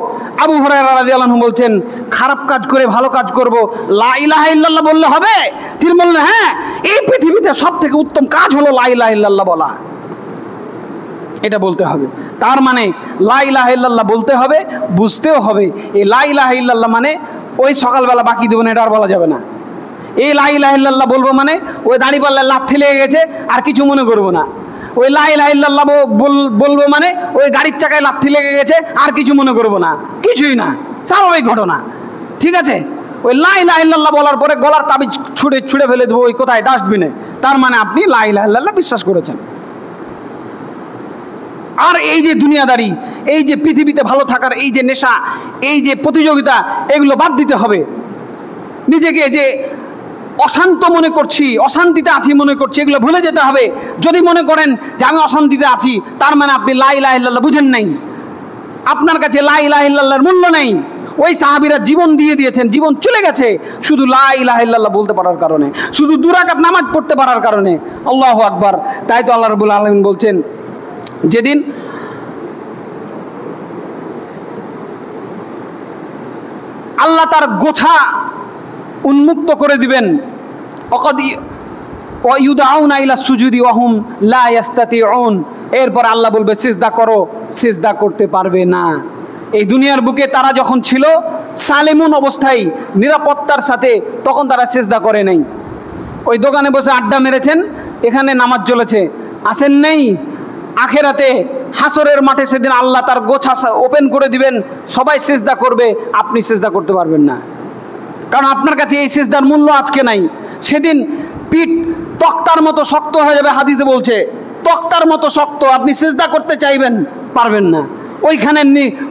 আবু হুরায়রা রাদিয়াল্লাহু আনহু বলছেন খারাপ কাজ করে ভালো কাজ করব, লা ইলাহা ইল্লাল্লাহ বললে হবে? তিনি বললেন হ্যাঁ, এই পৃথিবীতে সবথেকে উত্তম কাজ হলো লা ইলাহা ইল্লাল্লাহ বলা। এটা বলতে হবে। তার মানে লা ইলাহা ইল্লাল্লাহ বলতে হবে, বুঝতেও হবে। এই লা ইলাহা ইল্লাল্লাহ মানে ওই সকালবেলা বাকি দেবো না, এটা আর বলা যাবে না। এই লা ইলাহা ইল্লাল্লাহ বলবো মানে ওই দাঁড়িপাল্লায় লাথি লেগে গেছে আর কিছু মনে করবো না। ওই লা ইলাহা ইল্লাল্লাহ বলবো মানে ওই গাড়ির চাকায় লাথি লেগে গেছে আর কিছু মনে করবো না, কিছুই না, স্বাভাবিক ঘটনা। ঠিক আছে? ওই লা ইলাহা ইল্লাল্লাহ বলার পরে গলার তাবিজ ছুঁড়ে ফেলে দেবো ওই কোথায়, ডাস্টবিনে। তার মানে আপনি লা ইলাহা ইল্লাল্লাহ বিশ্বাস করেছেন। আর এই যে দুনিয়াদারি, এই যে পৃথিবীতে ভালো থাকার এই যে নেশা, এই যে প্রতিযোগিতা, এগুলো বাদ দিতে হবে। নিজেকে যে অশান্ত মনে করছি, অশান্তিতে আছি মনে করছি, এগুলো ভুলে যেতে হবে। যদি মনে করেন যে আমি অশান্তিতে আছি, তার মানে আপনি লা ইলাহা ইল্লাল্লাহ বুঝেন নাই, আপনার কাছে লা ইলাহা ইল্লাল্লাহর মূল্য নেই। ওই সাহাবীরা জীবন দিয়ে দিয়েছেন, জীবন চলে গেছে শুধু লা ইলাহা ইল্লাল্লাহ বলতে পারার কারণে, শুধু 2 রাকাত নামাজ পড়তে পারার কারণে। আল্লাহু আকবার। তাই তো আল্লাহ রাব্বুল আলামিন বলছেন, যেদিন আল্লাহ তার গোছা উন্মুক্ত করে দিবেন, এরপর আল্লাহ বলবে সিজদা করো, সিজদা করতে পারবে না। এই দুনিয়ার বুকে তারা যখন ছিল সালেমুন অবস্থায়, নিরাপত্তার সাথে, তখন তারা সিজদা করে নাই। ওই দোকানে বসে আড্ডা মেরেছেন, এখানে নামাজ চলেছে, আসেন নেই। আখেরাতে হাসরের মাঠে সেদিন আল্লাহ তার গোছা ওপেন করে দিবেন, সবাই সিজদা করবে, আপনি সিজদা করতে পারবেন না, কারণ আপনার কাছে এই সিজদার মূল্য আজকে নাই। সেদিন পিঠ তক্তার মতো শক্ত হয়ে যাবে, হাদিসে বলছে তক্তার মতো শক্ত, আপনি সিজদা করতে চাইবেন, পারবেন না। ওইখানে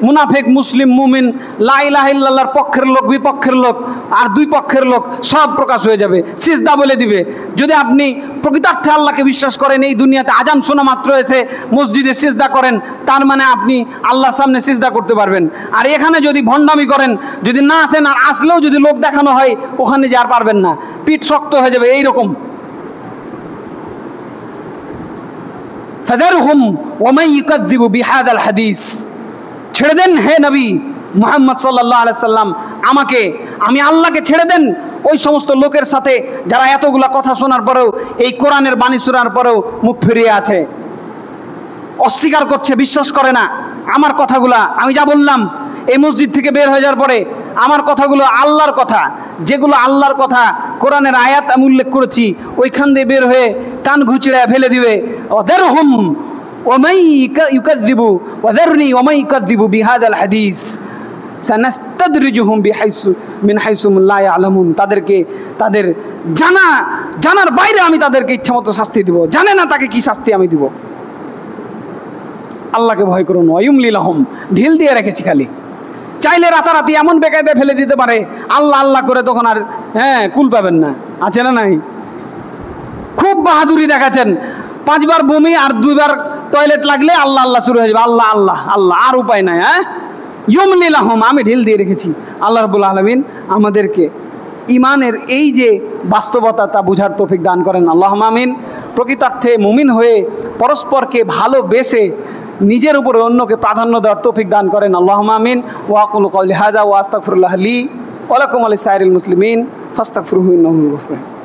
মুনাফিক, মুসলিম, মুমিন, লা ইলাহা ইল্লাল্লাহর পক্ষের লোক, বিপক্ষের লোক, আর 2 পক্ষের লোক সব প্রকাশ হয়ে যাবে, সিজদা বলে দিবে। যদি আপনি প্রকৃতার্থে আল্লাহকে বিশ্বাস করেন, এই দুনিয়াতে আজান শোনা মাত্র এসে মসজিদে সিজদা করেন, তার মানে আপনি আল্লাহর সামনে সিজদা করতে পারবেন। আর এখানে যদি ভণ্ডামি করেন, যদি না আসেন, আর আসলেও যদি লোক দেখানো হয়, ওখানে যে আর পারবেন না, পিঠ শক্ত হয়ে যাবে। এইরকম ফাযারহুম ওয়া মান ইউকাযযিবু বিহাযাল হাদিস, ছেড়ে দেন হে নবী মুহাম্মদ সাল্লাল্লাহু আলাইহি সাল্লাম, আমাকে, আমি আল্লাহকে ছেড়ে দেন ওই সমস্ত লোকের সাথে যারা এতগুলা কথা শোনার পরেও, এই কোরআনের বাণী শোনার পরেও মুখ ফিরিয়ে আছে, অস্বীকার করছে, বিশ্বাস করে না আমার কথাগুলা। আমি যা বললাম এই মসজিদ থেকে বের হয়ে যাওয়ার পরে, আমার কথাগুলো আল্লাহর কথা, যেগুলো আল্লাহর কথা, কোরআনের আয়াত আমি উল্লেখ করেছি, ওইখান দিয়ে বের হয়ে কান ঘুচড়ে ফেলে দিবে। ওয়াযারহুম ওয়া মান ইউকাযযিবু ওয়াযারনি ওয়া মান ইউকাযযিবু বিহাযাল হাদিস সানাস্তাদরিজুহুম মিন হাইসু লা ইয়ালামুন, তাদেরকে তাদের জানার বাইরে আমি তাদেরকে ইচ্ছামতো শাস্তি দিব, জানে না তাকে কি শাস্তি আমি দিব। আল্লাহকে ভয় করুন। ওয়ায়ুমলি লাহুম, ঢিল দিয়ে রেখেছি খালি, চাইলে রাতারাতি এমন বেকায়দায় ফেলে দিতে পারে, আল্লাহ আল্লাহ করে তখন আর কুল পাবেন না। আছে না নাই? খুব বাহাদুরি দেখাচ্ছেন, 5 বার বমি আর 2 বার টয়লেট লাগলে আল্লাহ আল্লাহ শুরু হয়ে যাবে, আল্লাহ আল্লাহ আল্লাহ, আর উপায় নাই। ইউমলি লাহুম, আমি ঢিল দিয়ে রেখেছি। আল্লাহ রাব্বুল আলামিন আমাদেরকে ইমানের এই যে বাস্তবতা, তা বুঝার তৌফিক দান করেন। আল্লাহুম্মা আমিন। প্রকৃতার্থে মুমিন হয়ে পরস্পরকে ভালোবেসে নিজের উপরে অন্যকে প্রাধান্য দেওয়ার তৌফিক দান করেন। আল্লাহুম্মা আমিন। ওয়া আকুলু কওলি হাযা ওয়া আস্তাগফিরুল্লাহ লি ওয়া লাকুম ওয়া লিসাইরিল মুসলিমিন ফাস্তাগফিরুহু ইন্নাহু হুয়াল গফুরুর রাহিম।